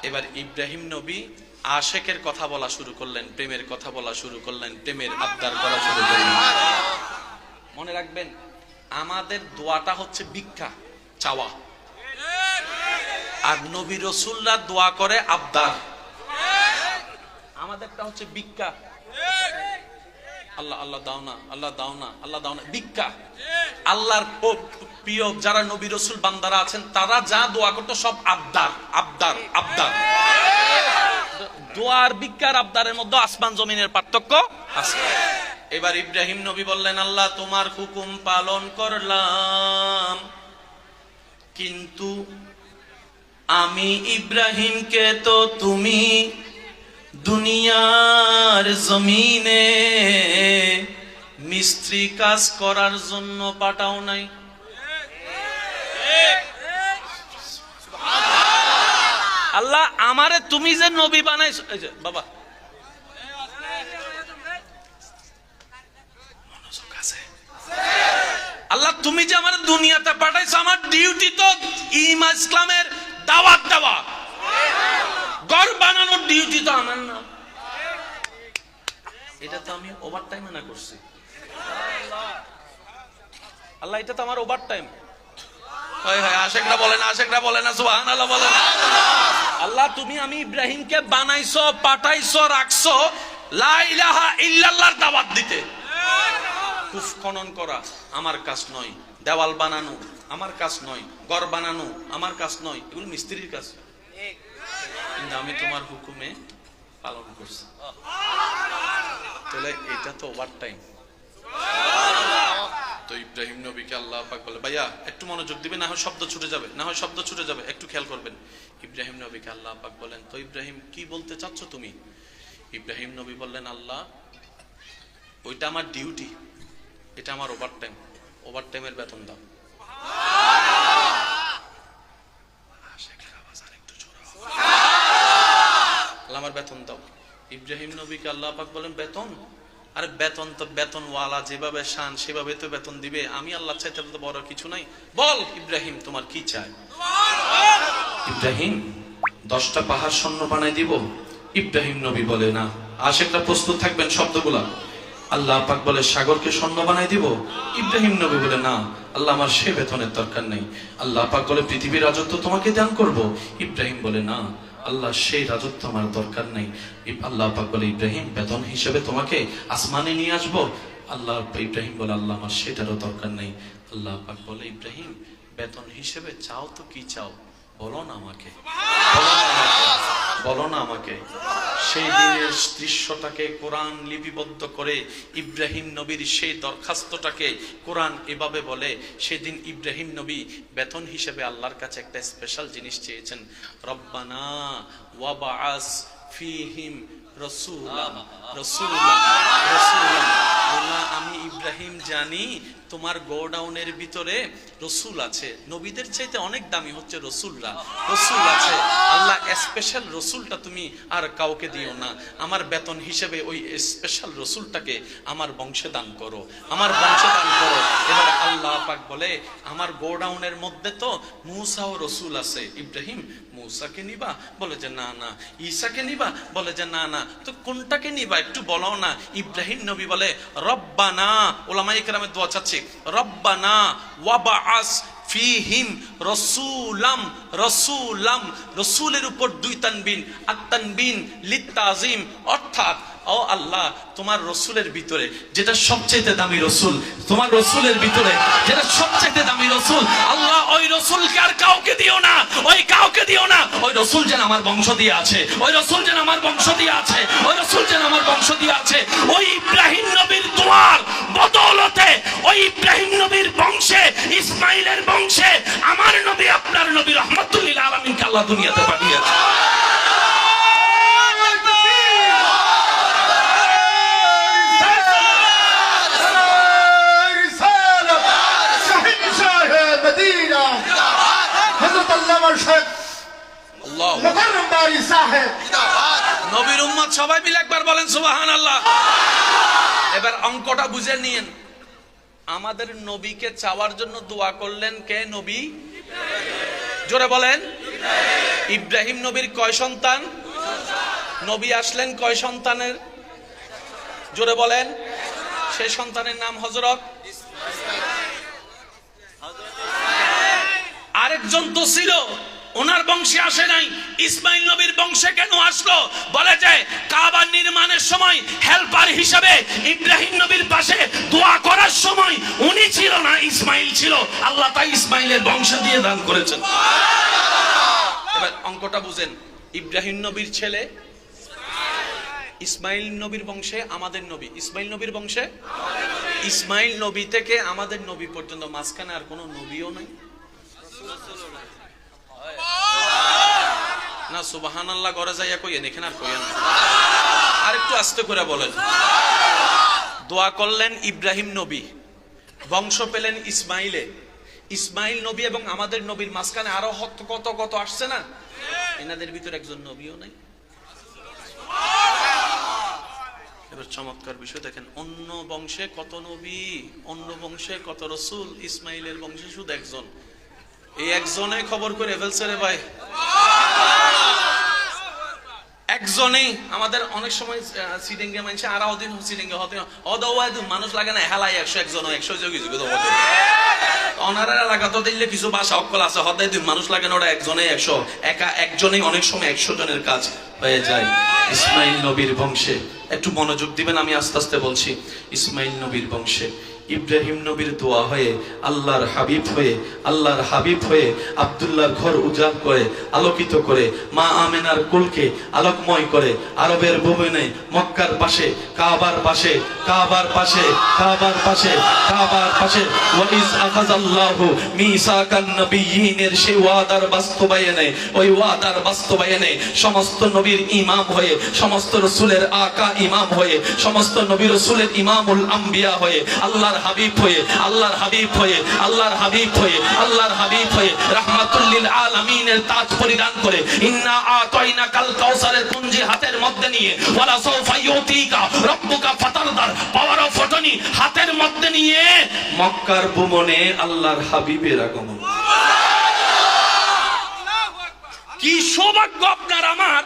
এবার ইব্রাহিম নবী আশেকের কথা বলা শুরু করলেন, প্রেমের কথা বলা শুরু করলেন, প্রেমের আবদার করা শুরু করলেন। মনে রাখবেন, আমাদের দোয়াটা হচ্ছে ভিক্ষা চাওয়া, আর নবী রাসূলরা দোয়া করে আবদার। আমাদেরটা হচ্ছে ভিক্ষা, আল্লাহ আল্লাহ দাও না, আল্লাহ দাও না, আল্লাহ দাও না, ভিক্ষা। আল্লাহর প্রিয় যারা নবী রাসূল বান্দারা আছেন, তারা যা দোয়া করতো সব আবদার আবদার আবদার। দোয়ার ভিক্ষার আবদারের মধ্যে আসমান জমিনের পার্থক্য আছে। এবার ইব্রাহিম নবী বললেন, আল্লাহ তোমার হুকুম পালন করলাম, কিন্তু আমি ইব্রাহিমকে তো তুমি দুনিয়ার জমিনে মিস্ত্রি কাজ করার জন্য পাঠাও নাই। আল্লাহ আমারে তুমি যে নবী বানাইছো, এই যে বাবা আল্লাহ তুমি যে আমার দুনিয়াতে পাঠাইছো, আমার ডিউটি তো ইসলামের দাওয়াত দেওয়া, ঘর বানানোর ডিউটি তো আমার না। এটা তো আমি ওভার টাইম না করছি আল্লাহ, এটা তো আমার ওভার টাইম। আশেকরা বলে না, আশেকরা বলে না, সুবহানাল্লাহ বলে না। আল্লাহ তুমি আমি ইব্রাহিমকে বানাইছো, পাঠাইছো, রাখছো লা ইলাহা ইল্লাল্লাহর দাওয়াত দিতে। কুফ খনন করা আমার কাজ নয়, দেওয়াল বানানো আমার কাজ নয়, ঘর বানানো আমার কাজ নয়, এগুলো মিস্ত্রির কাজ, কিন্তু আমি তোমার হুকুমে পালন করছি। তাহলে এটা তো ওভার টাইম। তো ইব্রাহিম নবীকে আল্লাহ পাক বলে, ভাইয়া একটু মনোযোগ দিবেন, না হয় শব্দ ছুটে যাবে, না হয় শব্দ ছুটে যাবে, একটু খেয়াল করবেন। ইব্রাহিম নবীকে আল্লাহ পাক বলেন, তো ইব্রাহিম কি বলতে চাচ্ছ তুমি? ইব্রাহিম নবী বললেন, আল্লাহ ওইটা আমার ডিউটি, এটা আমার ওভার টাইম, ওভার টাইমের বেতন দাও। আল্লাহ আমার বেতন দাও। ইব্রাহিম নবীকে আল্লাহ পাক বলেন, বেতন? আরে বেতন তো বেতনওয়ালা যেভাবে শান সেভাবে তো বেতন দিবে, আমি আল্লাহ চাইতে তো বড় কিছু নাই। বল ইব্রাহিম তোমার কি চাই? ইব্রাহিম 10টা পাহাড় স্বর্ণ বানাই দিব? ইব্রাহিম নবী বলে, না। আশেকরা প্রস্তুত থাকবেন শব্দগুলা। আল্লাহ পাক বলে, সাগরকে স্বর্ণ বানাই দিব? ইব্রাহিম নবী বলে, না আল্লাহ আমার সে বেতনের দরকার নেই। আল্লাহ পাক বলে, পৃথিবীর রাজত্ব তোমাকে দান করব? ইব্রাহিম বলে, না আল্লাহ সেই রাজত্ব আমার দরকার নেই। আল্লাহ পাক বলে, ইব্রাহিম বেতন হিসেবে তোমাকে আসমানে নিয়ে আসবো? আল্লাহ ইব্রাহিম বলে, আল্লাহ আমার সেটারও দরকার নেই। আল্লাহ পাক বলে, ইব্রাহিম বেতন হিসেবে চাও তো কি চাও, বলো না আমাকে, বলো না আমাকে। সেই দিনের দৃশ্যটাকে কোরআন লিপিবদ্ধ করে ইব্রাহিম নবীর সেই দরখাস্তটাকে কোরআন এভাবে বলে, সেদিন ইব্রাহিম নবী বেতন হিসেবে আল্লাহর কাছে একটা স্পেশাল জিনিস চেয়েছেন, রব্বানা ওয়াবাআস ফীহিম রাসূলা রাসূলা রাসূলা। আল্লাহ আমি ইব্রাহিম জানি তোমার গোডাউনের ভিতরে রসুল আছে, নবীদের চাইতে অনেক দামি হচ্ছে রসুলরা, রসুল আছে। আল্লাহ স্পেশাল রসুলটা তুমি আর কাউকে দিও না, আমার বেতন হিসেবে ওই স্পেশাল রসুলটাকে আমার বংশে দান করো, আমার বংশে দান করো। এবার আল্লাহ পাক বলে, আমার গোডাউনের মধ্যে তো মূসা ও রসুল আছে। ইব্রাহিম মূসাকে নিবা? বলে যে না না। ঈসাকে নিবা? বলে যে না না। তো কোনটাকে নিবা একটু বলো না। ইব্রাহিম নবী বলে, রব্বানা, ওলামায়ে কেরামের দোয়া চাচ্ছে, রব্বানা ওয়াবাআস ফীহিম রাসূলাম রাসূলাম। রাসূলের উপর 2 তানবিন, আত-তানবিন লিত-তাযীম, অর্থাৎ ও আল্লাহ তোমার রসুলের ভিতরে যেটা সবচেয়ে দামি রসুল, তোমার রসুলের ভিতরে যেটা সবচেয়ে দামি রসুল, আল্লাহ ওই রসুলকে আর কাউকে দিও না, ওই কাউকে দিও না। ওই রসুল যেন আমার বংশ দিয়ে আছে, ওই রসুল যেন আমার বংশ দিয়ে আছে, ওই রসুল যেন আমার বংশ দিয়ে আছে। ওই ইব্রাহিম নবীর দোয়ার বদৌলতে, ওই ইব্রাহিম নবীর বংশে, ইসমাইলের বংশে আমার নবী আপনার নবী রাহমাতুল লিল আলামিনকে আল্লাহ দুনিয়াতে পাঠিয়েছে। নবীর উম্মত সবাই মিলে একবার বলেন সুবহানাল্লাহ। এবার অঙ্কটা বুঝে নিয়েন, আমাদের নবীকে চাওয়ার জন্য দোয়া করলেন কে? নবী। জোরে বলেন। ইব্রাহিম নবীর কয় সন্তান? নবী আসলেন কয় সন্তানের? জোরে বলেন। সেই সন্তানের নাম হযরত। আরেকজন তো ছিল, ওনার বংশে আসে নাই, ইসমাইল নবীর বংশে কেন আসলো? বলে যায় কাবা নির্মাণের সময় হেল্পার হিসেবে ইব্রাহিম নবীর পাশে দোয়া করার সময় উনি ছিল না, ইসমাইল ছিল। আল্লাহ তাই ইসমাইলের বংশ দিয়ে দান করেছেন। এবার অঙ্কটা বুঝেন, ইব্রাহিম নবীর ছেলে ইসমাইল নবীর বংশে আমাদের নবী, ইসমাইল নবীর বংশে ইসমাইল নবী থেকে আমাদের নবী পর্যন্ত মাঝখানে আর কোনো নবীও নাই না। সুবহানাল্লাহ ঘরে যাইয়া কইয়েন, এখানে আর কইয়েন। আর একটু আস্তে করে বলেন। দোয়া করলেন ইব্রাহিম নবী, বংশ পেলেন ইসমাইলে। ইসমাইল নবী এবং আমাদের নবীর মাঝখানে আরো কত কত আসছে না? এনাদের ভিতরে একজন নবীও নাই। এবার চমৎকার বিষয় দেখেন, অন্য বংশে কত নবী, অন্য বংশে কত রসুল, ইসমাইলের বংশে শুধু একজন। এই একজনে খবর করে ফেলছে রে ভাই, একজনেই। আমাদের অনেক সময় সিডিংয়ে মানছে আর ওদিন সিডিংয়ে হতে অদওয়াদ মানুষ লাগে না, হেলাই 100 একজন 100 যোগী যোগী তো বটে। অনারা এলাকা তো দিলে কিছু ভাষা অকল আছে, হদাই দিন মানুষ লাগে না, ওরা একজনেই 100, একা একজনেই অনেক সময় 100 জনের কাজ হয়ে যায়। ইসমাইল নবীর বংশে একটু মনোযোগ দিবেন, আমি আস্তে আস্তে বলছি। ইসমাইল নবীর বংশে ইব্রাহিম নবীর দোয়া হয়ে, আল্লাহর হাবিব হয়ে, আল্লাহর হাবিব হয়ে আব্দুল্লাহর ঘর উজাড় করে, আলোকিত করে, মা আমেনার কুলকে আলোকময় করে, আরবের ভূমিনে মক্কার পাশে, কাবার পাশে, কাবার পাশে, কাবার পাশে, কাবার পাশে ওয়াইজ আখাযাল্লাহু মিসাকান নবিয়্যিনের সেই ওয়াদার বাস্তবায়নে, ওই ওয়াদার বাস্তবায়নে সমস্ত নবীর ইমাম হয়ে, সমস্ত রাসূলের আকা ইমাম হয়ে, সমস্ত নবী রাসূলের ইমামুল আম্বিয়া হয়ে, আল্লাহর হাবিব হয়ে, আল্লাহর হাবিব হয়ে, আল্লাহর হাবিব হয়ে, আল্লাহর হাবিব হয়ে রাহমাতুল লিল আলামিনের তাজ পরিধান করে, ইন্না আতাইনাকাল কাউসারের পুঞ্জি হাতের মধ্যে নিয়ে, ওয়ালা সাউফা ইউতিকা রাব্বুকা ফাতারদার পাওয়ার অফ অটনি হাতের মধ্যে নিয়ে মক্কার ভূমনে আল্লাহর হাবিবের আগমন। কি সৌভাগ্য আপনার আমার,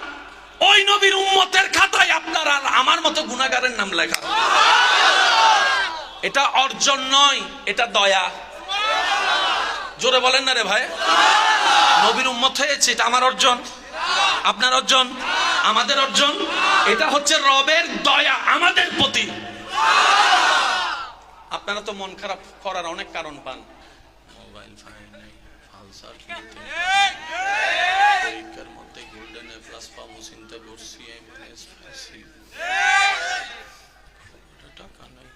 ওই নবীর উম্মতের খাতায় আপনার আর আমার মতো গুনাহগারের নাম লেখা। এটা অর্জন নয়, এটা দয়া। জোরে বলেন না রে ভাই। নবীর উম্মত হয়েছে, এটা আমার অর্জন, আপনার অর্জন, আমাদের অর্জন। এটা হচ্ছে রবের দয়া আমাদের প্রতি। আপনারা তো মন খারাপ করার অনেক কারণ পান, মোবাইল ফাইন নেই, ফালসার কিনতে, পরীক্ষার মধ্যে গোল্ডেন এ প্লাস পাবো চিন্তা করছি, এমএনএস ফাসি, টাকা নেই,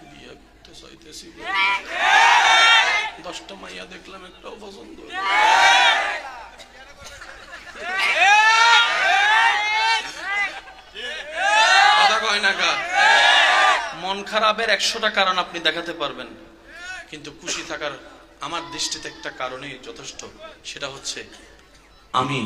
বিয়ে করতে চাইতেছি, 10টা মাইয়া দেখলাম একটাও পছন্দ হলো। কথা কয় না কা। মন খারাপের 100টা কারণ আপনি দেখাতে পারবেন, কিন্তু খুশি থাকার আমার দৃষ্টিতে একটা কারণই যথেষ্ট, সেটা হচ্ছে আমি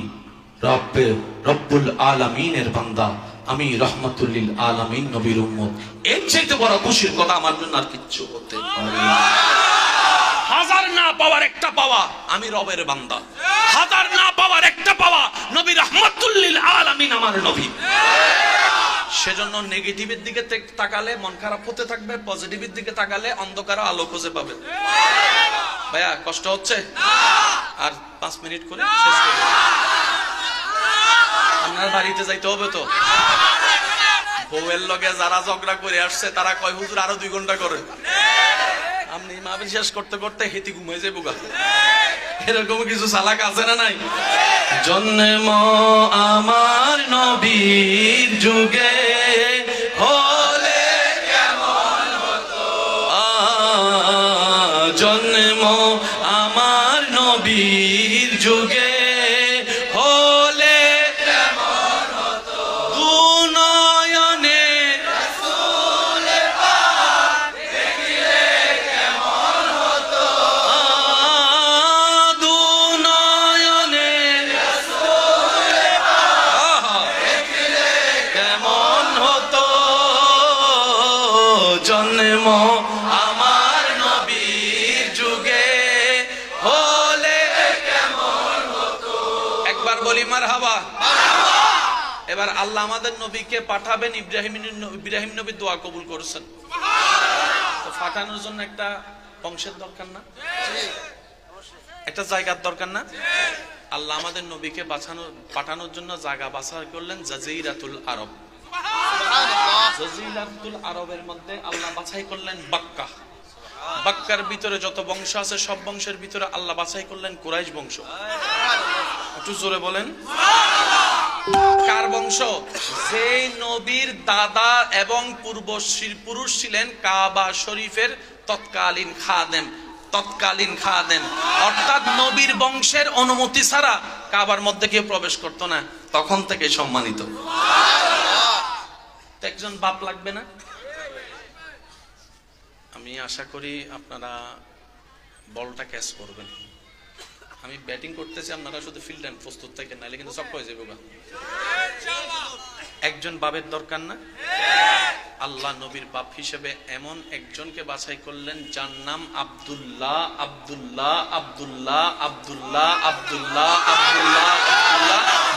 রব্বুল আলামিনের বান্দা, আমি রাহমাতুল লিল আলামিন নবীর উম্মত। এর চাইতে বড় খুশির কথা আমার জন্য আর কিচ্ছু হতে পারে না। হাজার না পাওয়ার একটা পাওয়া, আমি রবের বান্দা। হাজার না পাওয়ার একটা পাওয়া, নবী রাহমাতুল লিল আলামিন আমার নবী। সেজন্য নেগেটিভের দিকে তাকালে মন খারাপ হতে থাকবে, পজিটিভের দিকে তাকালে অন্ধকারে আলো খুঁজে পাবে। ভাইয়া কষ্ট হচ্ছে? আর 5 মিনিট করে শেষ করব। আপনার বাড়িতে যাইতে হবে তো। বউয়ের লগে যারা ঝগড়া করে আসছে তারা কয় হুজুর আরো 2 ঘন্টা করে। আপনি মাহফিল শেষ করতে করতে হেতি ঘুমাই যাবো গা। এরকম কিছু চালাক আছে না নাই? জন্ম আমার নবীর যুগে হলে কেমন হতো, জন্ম আমার নবীর যুগে হলে কেমন হতো, দুনয়নে রাসূলের পাক দেখিলে কেমন হতো, দুনয়নে রাসূলের পাক দেখিলে কেমন হতো, জন্ম আমার নবীর যুগে হলে কেমন হতো। একবার বলি মারহাবা। এবার আল্লাহ আমাদের নবীকে পাঠাবেন, ইব্রাহিম নবী দোয়া কবুল করেছেন। তো পাঠানোর জন্য একটা বংশের দরকার না, একটা জায়গার দরকার না? আল্লাহ আমাদের নবীকে পাঠানোর জন্য জায়গা বাছাই করলেন জাজিরাতুল আরব। জাজিরাতুল আরবের মধ্যে আল্লাহ বাছাই করলেন বাক্কা। বাক্কার ভিতরে যত বংশ আছে সব বংশের ভিতরে আল্লাহ বাছাই করলেন কুরাইশ বংশ। একটু জোরে বলেন। কার বংশ? যে নবীর দাদা এবং পূর্বপুরুষ ছিলেন কাবা শরীফের তৎকালীন খাদেম, অর্থাৎ নবীর বংশের অনুমতি ছাড়া কাবার মধ্যে কেউ প্রবেশ করতো না, তখন থেকে সম্মানিত। একজন বাপ লাগবে না? আমি আশা করি আপনারা বলটা ক্যাচ করবেন। আমি ব্যাটিং করতেছি, আপনারা শুধু ফিল্ডেন প্রস্তুত থাকেন, নাইলে কিন্তু সব হয়ে যাবে। একজন বাপের দরকার না? আল্লাহ নবীর বাপ হিসেবে এমন একজনকে বাছাই করলেন যার নাম আব্দুল্লাহ।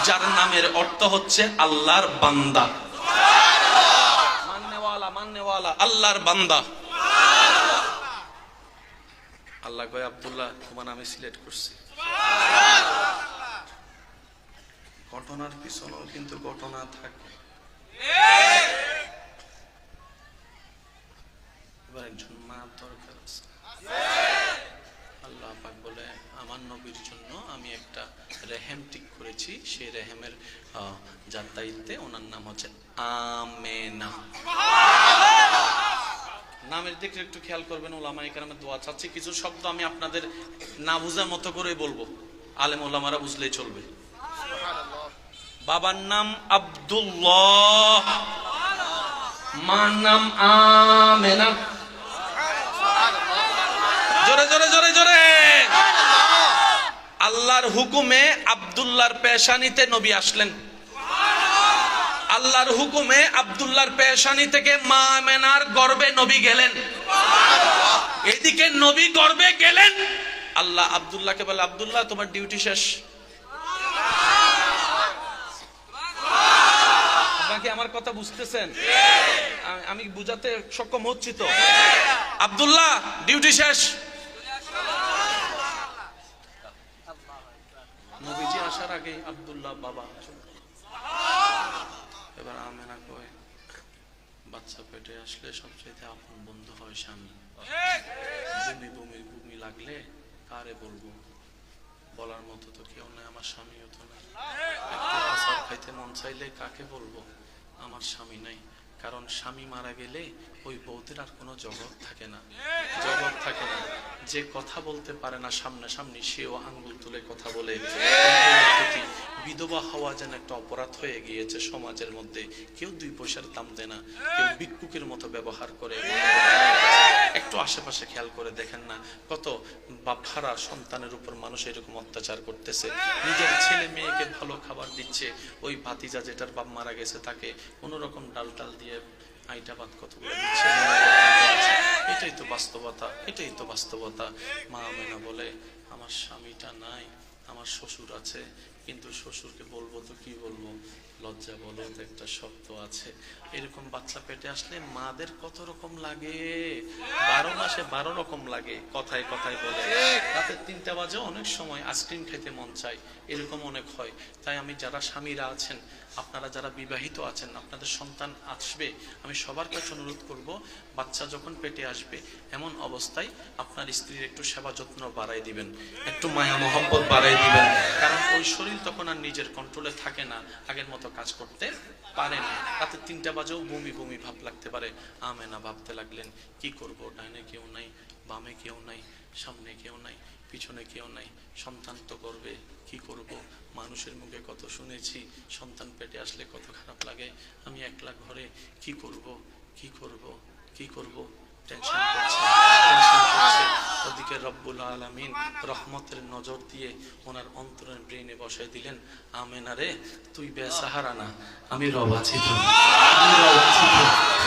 যার নামের অর্থ হচ্ছে আল্লাহর বান্দা, মাননেওয়ালা, আল্লাহর বান্দা। আল্লাহ কয় আব্দুল্লাহ তোমার নামে সিলেক্ট করছি। ঘটনার পিছনেও কিন্তু ঘটনা থাকে। এবার একজন মা দরকার আছে। আল্লাহ পাক বলে আমার নবীর জন্য আমি একটা রেহেম ঠিক করেছি, সেই রেহেমের যার দায়িত্বে ওনার নাম হচ্ছে আমেনা। নামের দিকে একটু খেয়াল করবেন, ওলামায়ে কেরামের দোয়া চাচ্ছি। কিছু শব্দ আমি আপনাদের না বুঝার মতো করে বলবো, আলেম ওলামারা বুঝলেই চলবে। বাবার নাম আব্দুল্লাহ, মার নাম আমেনা। জোরে জোরে জোরে জোরে। আল্লাহর হুকুমে আব্দুল্লাহর পেশানিতে নবী আসলেন। আল্লাহর হুকুমে আব্দুল্লাহর পেশানি থেকে মা আমেনার গর্ভে নবী গেলেন। এদিকে নবী গর্ভে গেলেন, আল্লাহ আব্দুল্লাহকে বলে, আব্দুল্লাহ তোমার ডিউটি শেষ। আপনাকে আমার কথা বুঝতেছেন? আমি বুঝাতে সক্ষম হচ্ছি তো? আব্দুল্লাহ ডিউটি শেষ। নবীজি আসার আগে আব্দুল্লাহ বাবা। এবার আমেনা কয়, বাচ্চা পেটে আসলে সবচেয়ে আপন বন্ধু হয় স্বামী। বমি বমি বমি লাগলে কারে বলবো? বলার মতো তো কেউ নাই, আমার স্বামীও তো নাই। একটু আচার খাইতে মন চাইলে কাকে বলবো? আমার স্বামী নাই। কারণ স্বামী মারা গেলে ওই বউদের আর কোনো জগৎ থাকে না, জগৎ থাকে না। যে কথা বলতে পারে না সামনাসামনি, সেও আঙ্গুল তুলে কথা বলে। বিধবা হওয়া যেন একটা অপরাধ হয়ে গিয়েছে সমাজের মধ্যে। কেউ 2 পয়সার দাম দেয় না, কেউ ভিক্ষুকের মতো ব্যবহার করে। একটু আশেপাশে খেয়াল করে দেখেন না, কত বাপহারা সন্তানের উপর মানুষ এরকম অত্যাচার করতেছে। নিজের ছেলে মেয়েকে ভালো খাবার দিচ্ছে, ওই ভাতিজা যেটার বাপ মারা গেছে তাকে কোনো রকম ডাল টাল দিয়ে আইটা ভাত কতগুলো দিচ্ছে। এটাই তো বাস্তবতা, এটাই তো বাস্তবতা। মা আমেনা বলে, আমার স্বামীটা নাই, আমার শ্বশুর আছে, কিন্তু শ্বশুরকে বলবো তো কি বলবো? লজ্জা বলো তো একটা শব্দ আছে। এরকম বাচ্চা পেটে আসলে মাদের কত রকম লাগে, 12 মাসে 12 রকম লাগে। কথায় কথায় বলে রাতে 3টা বাজে অনেক সময় আইসক্রিম খেতে মন চায়, এরকম অনেক হয়। তাই আমি যারা স্বামীরা আছেন, আপনারা যারা বিবাহিত আছেন, আপনাদের সন্তান আসবে, আমি সবার কাছে অনুরোধ করব, বাচ্চা যখন পেটে আসবে এমন অবস্থায় আপনার স্ত্রীর একটু সেবা যত্ন বাড়াই দিবেন, একটু মায়া মহব্বত বাড়াই দিবেন। কারণ ওই শরীর তখন আর নিজের কন্ট্রোলে থাকে না, আগের মতো কাজ করতে পারে না। রাতে 3টা বাজেও বমি বমি ভাব লাগতে পারে। আমেনা ভাবতে লাগলেন, কি করব? ডাইনে কেউ নাই, বামে কেউ নাই, সামনে কেউ নাই, পিছনে কেউ নাই, সন্তান তো করবে, কি করব? মানুষের মুখে কত শুনেছি, সন্তান পেটে আসলে কত খারাপ লাগে। আমি একলা ঘরে কি করব? কি করব? কি করব? টেনশন করছে, টেনশন করছে। ওদিকে রব্বুল আলামিন রহমতের নজর দিয়ে ওনার অন্তরের ব্রেনে বসাই দিলেন, আমেনা রে, তুই বেসাহারা না, আমি রব আছি তো,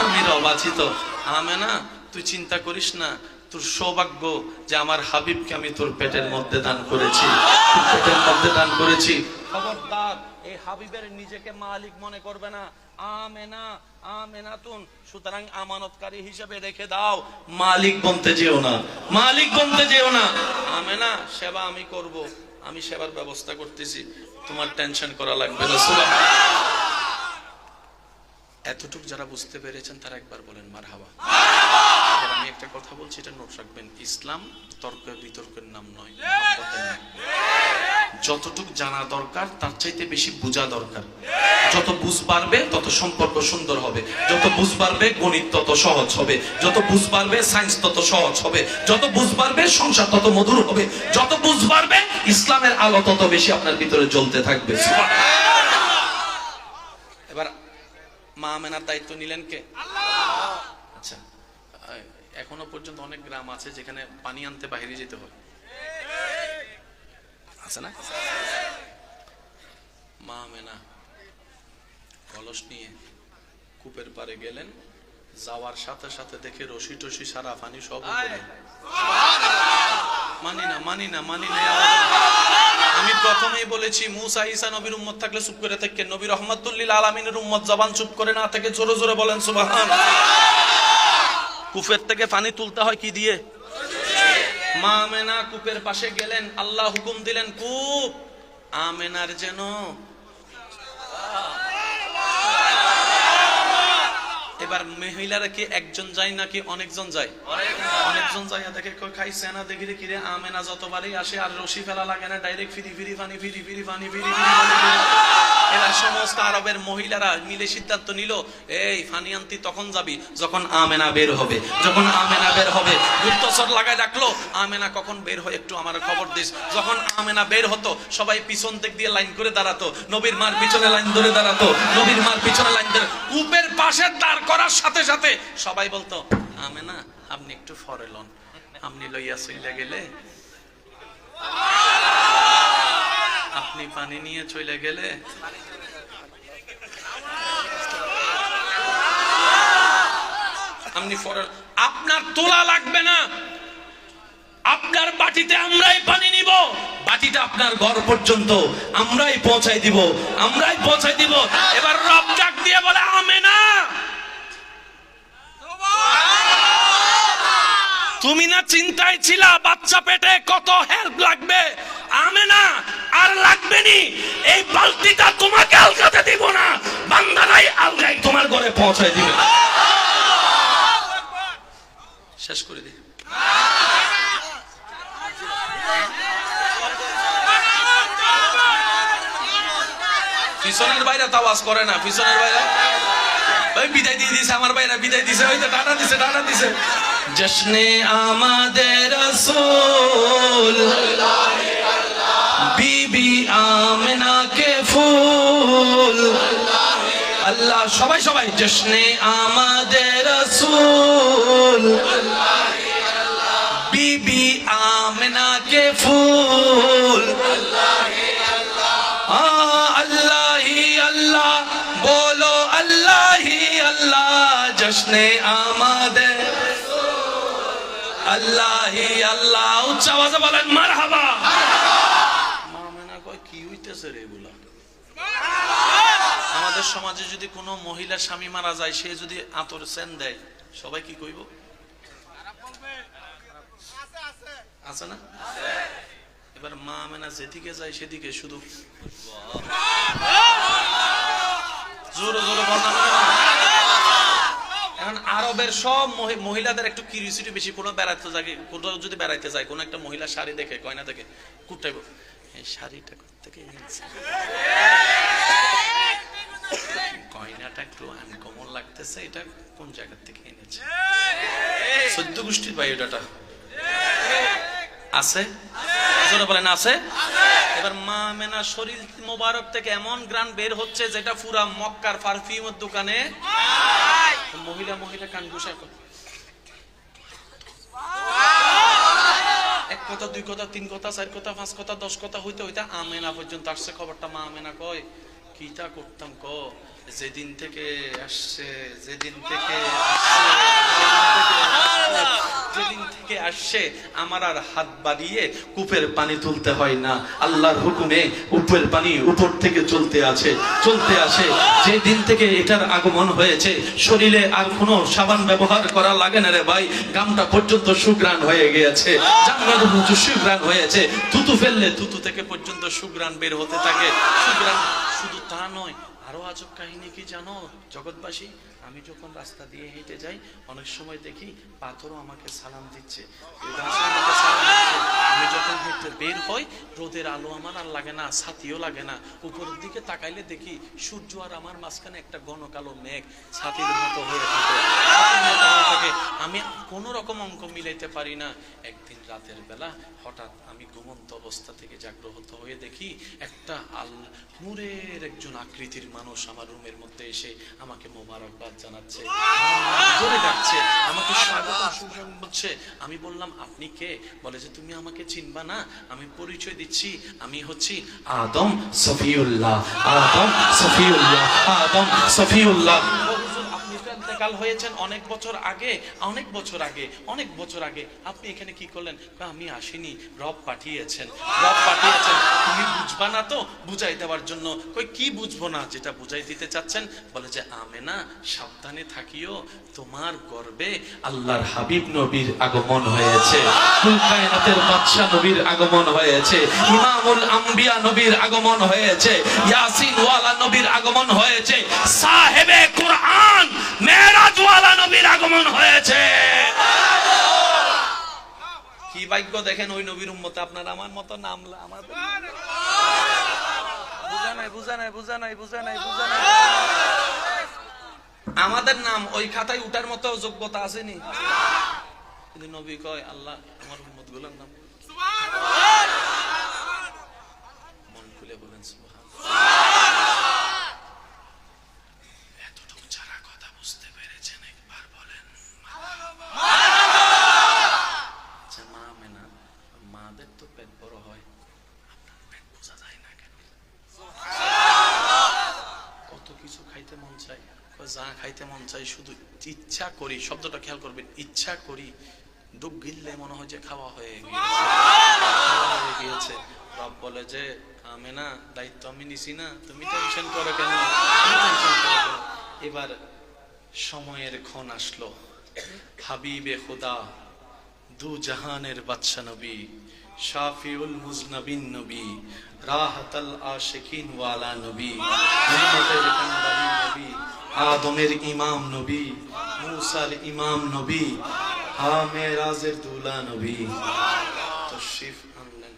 আমি রব আছি তো। আমেনা তুই চিন্তা করিস না, তোর সৌভাগ্য যে আমার হাবিবকে আমি তোর পেটের মধ্যে দান করেছি, পেটের মধ্যে দান করেছি। খবরদার এই হাবিবের নিজেকে মালিক মনে করবে না। আমেনা আমেনাতুন, সুতরাং আমানতকারী হিসেবে রেখে দাও, মালিক বনতে যেও না, মালিক বনতে যেও না। আমেনা সেবা আমি করব, আমি সেবার ব্যবস্থা করতেছি, তোমার টেনশন করা লাগবে না। সুবহানাল্লাহ। এতটুক যারা বুঝতে পেরেছেন তারা একবার বলেন মারহাবা। আমি একটা কথা বলছি, এটা নোট রাখবেন, ইসলাম তর্ক বিতর্কের নাম নয়, যতটুক জানা দরকার তার চাইতে বেশি বোঝা দরকার। যত বুঝ বাড়বে তত সম্পর্ক সুন্দর হবে, যত বুঝ বাড়বে গণিত তত সহজ হবে, যত বুঝ বাড়বে সায়েন্স তত সহজ হবে, যত বুঝ বাড়বে সংসার তত মধুর হবে, যত বুঝ বাড়বে ইসলামের আলো তত বেশি আপনার ভিতরে জ্বলতে থাকবে। এবার মা আমেনার দায়িত্ব নিলেন কে? আল্লাহ। আচ্ছা, এখনো পর্যন্ত অনেক গ্রাম আছে যেখানে পানি আনতে বাইরে যেতে হয়, আছে না? মা আমেনা কলস নিয়ে কূপের পারে গেলেন, যাওয়ার সাথে সাথে দেখে রশি টসি সারা পানি সব উপরে। মানি না মানি না মানি না। আমি প্রথমেই বলেছি, মুসা ঈসা নবীর উম্মত থাকলে চুপ করে থাকেন, নবী রহমাতুল লিল আলামিনের উম্মত জবান চুপ করে না থেকে জোরে জোরে বলেন সুবহানাল্লাহ। কূপের থেকে পানি তুলতে হয় কি দিয়ে? মা আমেনা কূপের পাশে গেলেন, আল্লাহ হুকুম দিলেন, কূপ আমেনার যেন এবার মহিলারা কি একজন যায় নাকি অনেকজন যায়? অনেকজন যায়। দেখে কই খাইছে না, দেখি রে কিরে আমেনা যতবারই আসে আর রশি ফেলা লাগে না, ডাইরেক্ট ফিরি ফিরি পানি ফিরি ফিরি পানি ফিরি ফিরি পানি ফিরি। এরা সমস্ত আরবের মহিলারা মিলে সিদ্ধান্ত নিল, এই ফানি আনতি তখন যাবি যখন আমেনা বের হবে। যখন আমেনা বের হবে গুপ্তচর লাগায় রাখলো, আমেনা কখন বের হয় একটু আমার খবর দিস। যখন আমেনা বের হতো সবাই পিছন দিক দিয়ে লাইন করে দাঁড়াতো, নবীর মার পিছনে লাইন ধরে দাঁড়াতো, নবীর মার পিছনে লাইন ধরে কূপের পাশে দাঁড় করার সাথে সাথে সবাই বলতো, আমেনা আপনি একটু ফরে লন, আপনি লইয়া চইলা গেলে, আপনি পানি নিয়ে চলে গেলে আপনি ফরে, আপনার তোলা লাগবে না, আপনার বাটিতে আমরাই পানি নিব, বাটিটা আপনার ঘর পর্যন্ত আমরাই পৌঁছাই দিব, আমরাই পৌঁছাই দিব। এবার রব ডাক দিয়ে বলে, আমেনা তুমি না চিন্তায় ছিলা বাচ্চা পেটে কত হেল্প লাগবে, আমেনা আর লাগবে নি, এই বালতিটা তোমাকে আলগাতে দিব না, বান্দারাই আলগাই তোমার ঘরে পৌঁছাই দিবে। শেষ করে দিই। পিছনের বাইরে তো আওয়াজ করে না, পিছনের বাইরে ওই বিদায় দিয়ে দিছে, আমার বাইরে বিদায় দিছে, ওই তো টাটা দিছে, টাটা দিছে। জশ্নে আমাদের রাসূল বিবি আমেনা কে ফুল, আল্লাহ সবাই সবাই জশ্নে আমাদের রাসূল বিবি আমেনা কে ফুল, अल्लाह ही अल्लाह बोलो, अल्लाह ही अल्लाह जश्ने आमादे, अल्लाह ही अल्लाह उच्च आवाजे बोलें मरहबा। মামেনা কয় কি হইতেছে রে এগুলা? আমাদের সমাজে যদি কোনো মহিলা স্বামী মারা যায়, সে যদি আতর সেন দেয় সবাই কি কইব? আছে না? এবার মা আমেনা যেদিকে যায় সেদিকে শুধু জোরে জোরে বর্ণনা। এখন আরবের সব মহিলাদের একটু কিউরিওসিটি বেশি, কোনো বেড়াতে যায়, কোনো যদি বেড়াইতে যায়, কোনো একটা মহিলা শাড়ি দেখে গয়না দেখে কুটাইব, এই শাড়িটা থেকে এনেছে, গয়নাটা একটু আনকমন লাগতেছে, এটা কোন জায়গা থেকে এনেছে? 14 গোষ্ঠীর বায়োডাটা আছে, জোরে বলেন আছে। এবার মা আমেনা শরীর মোবারক থেকে এমন গ্রান বের হচ্ছে যেটা পুরা মক্কার পারফিউমের দোকানে মহিলা মহিলা কান ঘুষা করে, এক কথা দুই কথা তিন কথা চার কথা পাঁচ কথা 10 কথা হইতে হইতে আমেনা পর্যন্ত আসছে খবরটা। মা আমেনা কয় কিটা করতাম ক, যেদিন থেকে আসছে, যেদিন থেকে আসছে আমার আর হাত বাড়িয়ে কূপের পানি তুলতে হয় না, আল্লাহর হুকুমে কূপের পানি উপর থেকে চলতে আছে, চলতে আসে। যেদিন থেকে এটার আগমন হয়েছে শরীরে আর কোনো সাবান ব্যবহার করা লাগে না রে ভাই, গামটা পর্যন্ত সুগ্রাণ হয়ে গিয়েছে, জান্নাত সুগ্রাণ হয়েছে, থুতু ফেললে থুতু থেকে পর্যন্ত সুগ্রাণ বের হতে থাকে। সুগ্রাণ শুধু তা নয়, আরো আজব কাহিনী কি জানো জগৎবাসী? আমি যখন রাস্তা দিয়ে হেঁটে যাই অনেক সময় দেখি পাথরও আমাকে সালাম দিচ্ছে, আমি যখন হেঁটে বের হই রোদের আলো আমার আর লাগে না, ছাতিও লাগে না, উপরের দিকে তাকাইলে দেখি সূর্য আর আমার মাঝখানে একটা ঘন কালো মেঘ ছাতির মতো হয়ে থাকে। আমি কোনো রকম অঙ্ক মিলাইতে পারি না। একদিন রাতের বেলা হঠাৎ আমি ঘুমন্ত অবস্থা থেকে জাগ্রত হয়ে দেখি একটা নূরের একজন আকৃতির মানুষ আমার রুমের মধ্যে এসে আমাকে মোবারকবাদ জানাচ্ছে, ধরে ডাকছে, আমাকে স্বাগত সুসংবাদ বলছে। আমি বললাম আপনি কে? বলে যে তুমি আমাকে চিনবা না, আমি পরিচয় দিচ্ছি, আমি হচ্ছি আদম সফিউল্লাহ, আদম সফিউল্লাহ, আদম সফিউল্লাহ। কাল হয়েছেন অনেক বছর আগে, অনেক বছর আগে, অনেক বছর আগে। আপনি এখানে কি করলেন? আমি আসিনি, রব পাঠিয়েছেন, রব পাঠিয়েছেন। তুমি বুঝবা না তো বুঝাই দেওয়ার জন্য। কই কি বুঝবো না? যেটা বুঝাই দিতে চাচ্ছেন বলে যে আমেনা সাবধানে থাকিও, তোমার গর্ভে আল্লাহর হাবিব নবীর আগমন হয়েছে, কুল কায়নাতের বাদশা নবীর আগমন হয়েছে, ইমামুল আম্বিয়া নবীর আগমন হয়েছে, ইয়াসিন ওয়ালা নবীর আগমন হয়েছে, সাহেবে কুরআন মেরাজ ওয়ালা নবীর আগমন হয়েছে। কি ভাগ্য দেখেন ওই নবীর উম্মতে আপনারা আমার মতো নাম আমার বুঝা নাই। আমাদের নাম ওই খাতায় উঠার মতো যোগ্যতা আসেনি, কিন্তু নবী কয় আল্লাহ আমার উম্মত গুলোর নাম। মন খুলে বলেন সুবহানাল্লাহ। এতটুকু যারা কথা বুঝতে পেরেছেন একবার বলেন মা আমেনা। মাদের তো পেট বড় হয়, আপনার পেট বোঝা যায় না কেন? কত কিছু খাইতে মন চাই, যা খাইতে মন চাই শুধু ইচ্ছা করি, শব্দটা খেয়াল করবেন, ইচ্ছা করি, ডুব গিললে মনে হয় যে খাওয়া হয়ে গিয়েছে। রব বলে যে আমেনা দায়িত্ব আমি নিছি না, তুমি টেনশন করো কেন? এবার সময়ের ক্ষণ আসলো, হাবিবে খুদা দু জাহানের বাদশা নবী, শাফিউল মুজনবিন নবী, রাহতাল আশিকিন ওয়ালা নবী, উম্মতের কান্দারি নবী, আদমের ইমাম নবী, মুসার ইমাম নবী, মেরাজের দুলা নবী তশরিফ আনলেন।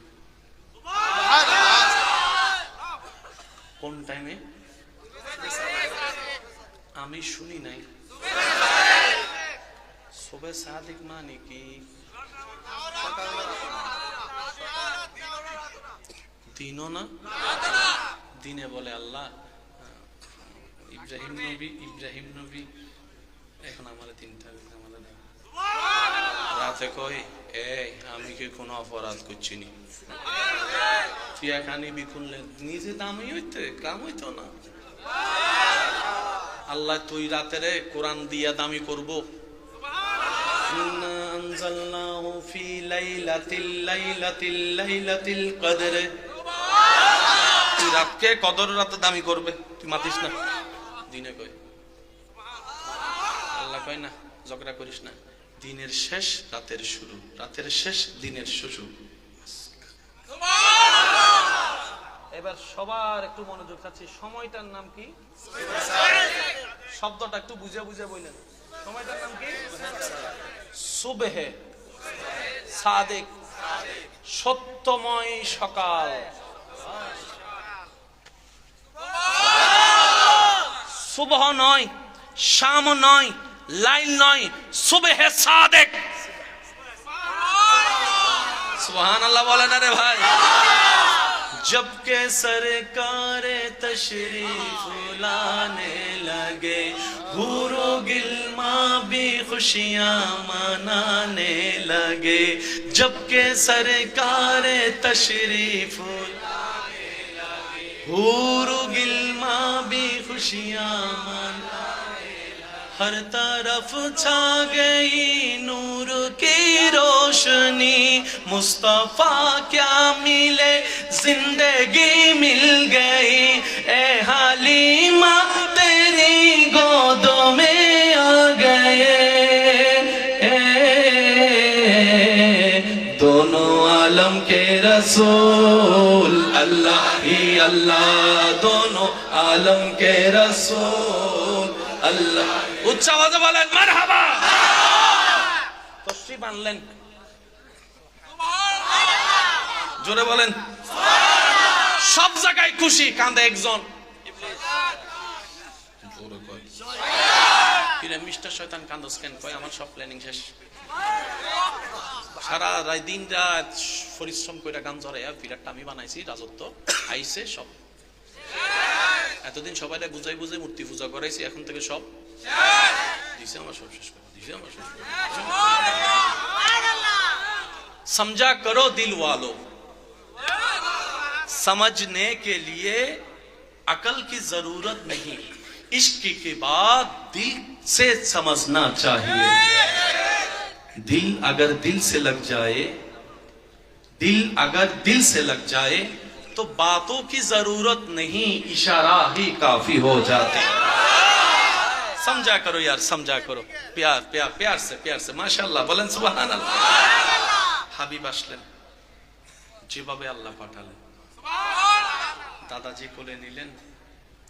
কোন টাইমে আমি শুনি নাই। সুবে সাদিক মানে কি? দিনও না, দিনে বলে আল্লাহ ইব্রাহিম নবী এখন আমার তিনটা রাতে কই এই আমি কি কোনো অপরাধ করছি নি? তুই এখানে বিকুনলেন নিজে দামই হইতে কাম হইতো না। আল্লাহ তুই রাতেরে কোরআন দিয়া দামি করবো। তুই রাতকে কদর রাতে দামি করবে, তুই মাতিস না। দিনে কই আল্লাহ কয় না ঝগড়া করিস না, দিনের শেষ রাতের শুরু, রাতের শেষ দিনের শুরু। এবার সবার একটু মনোযোগ চাচ্ছি, সময়টার নাম কি? শব্দটা একটু বুঝে বুঝে বললেন। সময়টার নাম কি? সুবহে সাদিক, সত্যময় সকাল। সুবহ নয়, শাম নয়, লাইল নয়, সুবহে সাদিক। সুবহানাল্লাহ বলেন রে ভাই। जब के सरकार तशरीफ लाने लगे, हूरो गिल्मा भी खुशियां मनाने लगे। जब के सरकार तशरीफ लाने लगे, हूरो गिल्मा भी खुशियां मनाने लगे। हर तरफ छा गई नूर की रोशनी, मुस्तफा क्या मिले जिंदगी मिल गई। ए हालिमा तेरी गोदों में आ गए, दोनों आलम के रसूल अल्लाह ही अल्लाह, दोनों आलम के रसूल अल्लाह। उच्च आवाज बोलें मरहबा। तशरीफ आनलेन, জোরে বলেন। সব জায়গায় খুশি, কাঁদে একজন। মিস্টার শয়তান কান্দস কেন? কয় আমার সব প্ল্যানিং শেষ, সারা দিন রাত পরিশ্রম করে গান জড়াইয়া বিরাটটা আমি বানাইছি, রাজত্ব আইছে সব। এতদিন সবাই বুঝাই বুঝে মূর্তি পূজা করাইছি, এখন থেকে সব দিছে আমার সব শেষ করে দিছে আমার সব। समझा करो दिल वालों, समझने के लिए अकल की जरूरत नहीं, इश्क के बाद दिल से समझना चाहिए। दिल अगर दिल से लग जाए, दिल अगर दिल से लग जाए तो बातों की जरूरत नहीं, इशारा ही काफी हो जाते। समझा करो यार, समझा करो, प्यार प्यार प्यार से माशाल्लाह বলেন সুবহানাল্লাহ। হাবিব আসলেন, যেভাবে আল্লাহ পাঠালেন, দাদাজি কোলে নিলেন,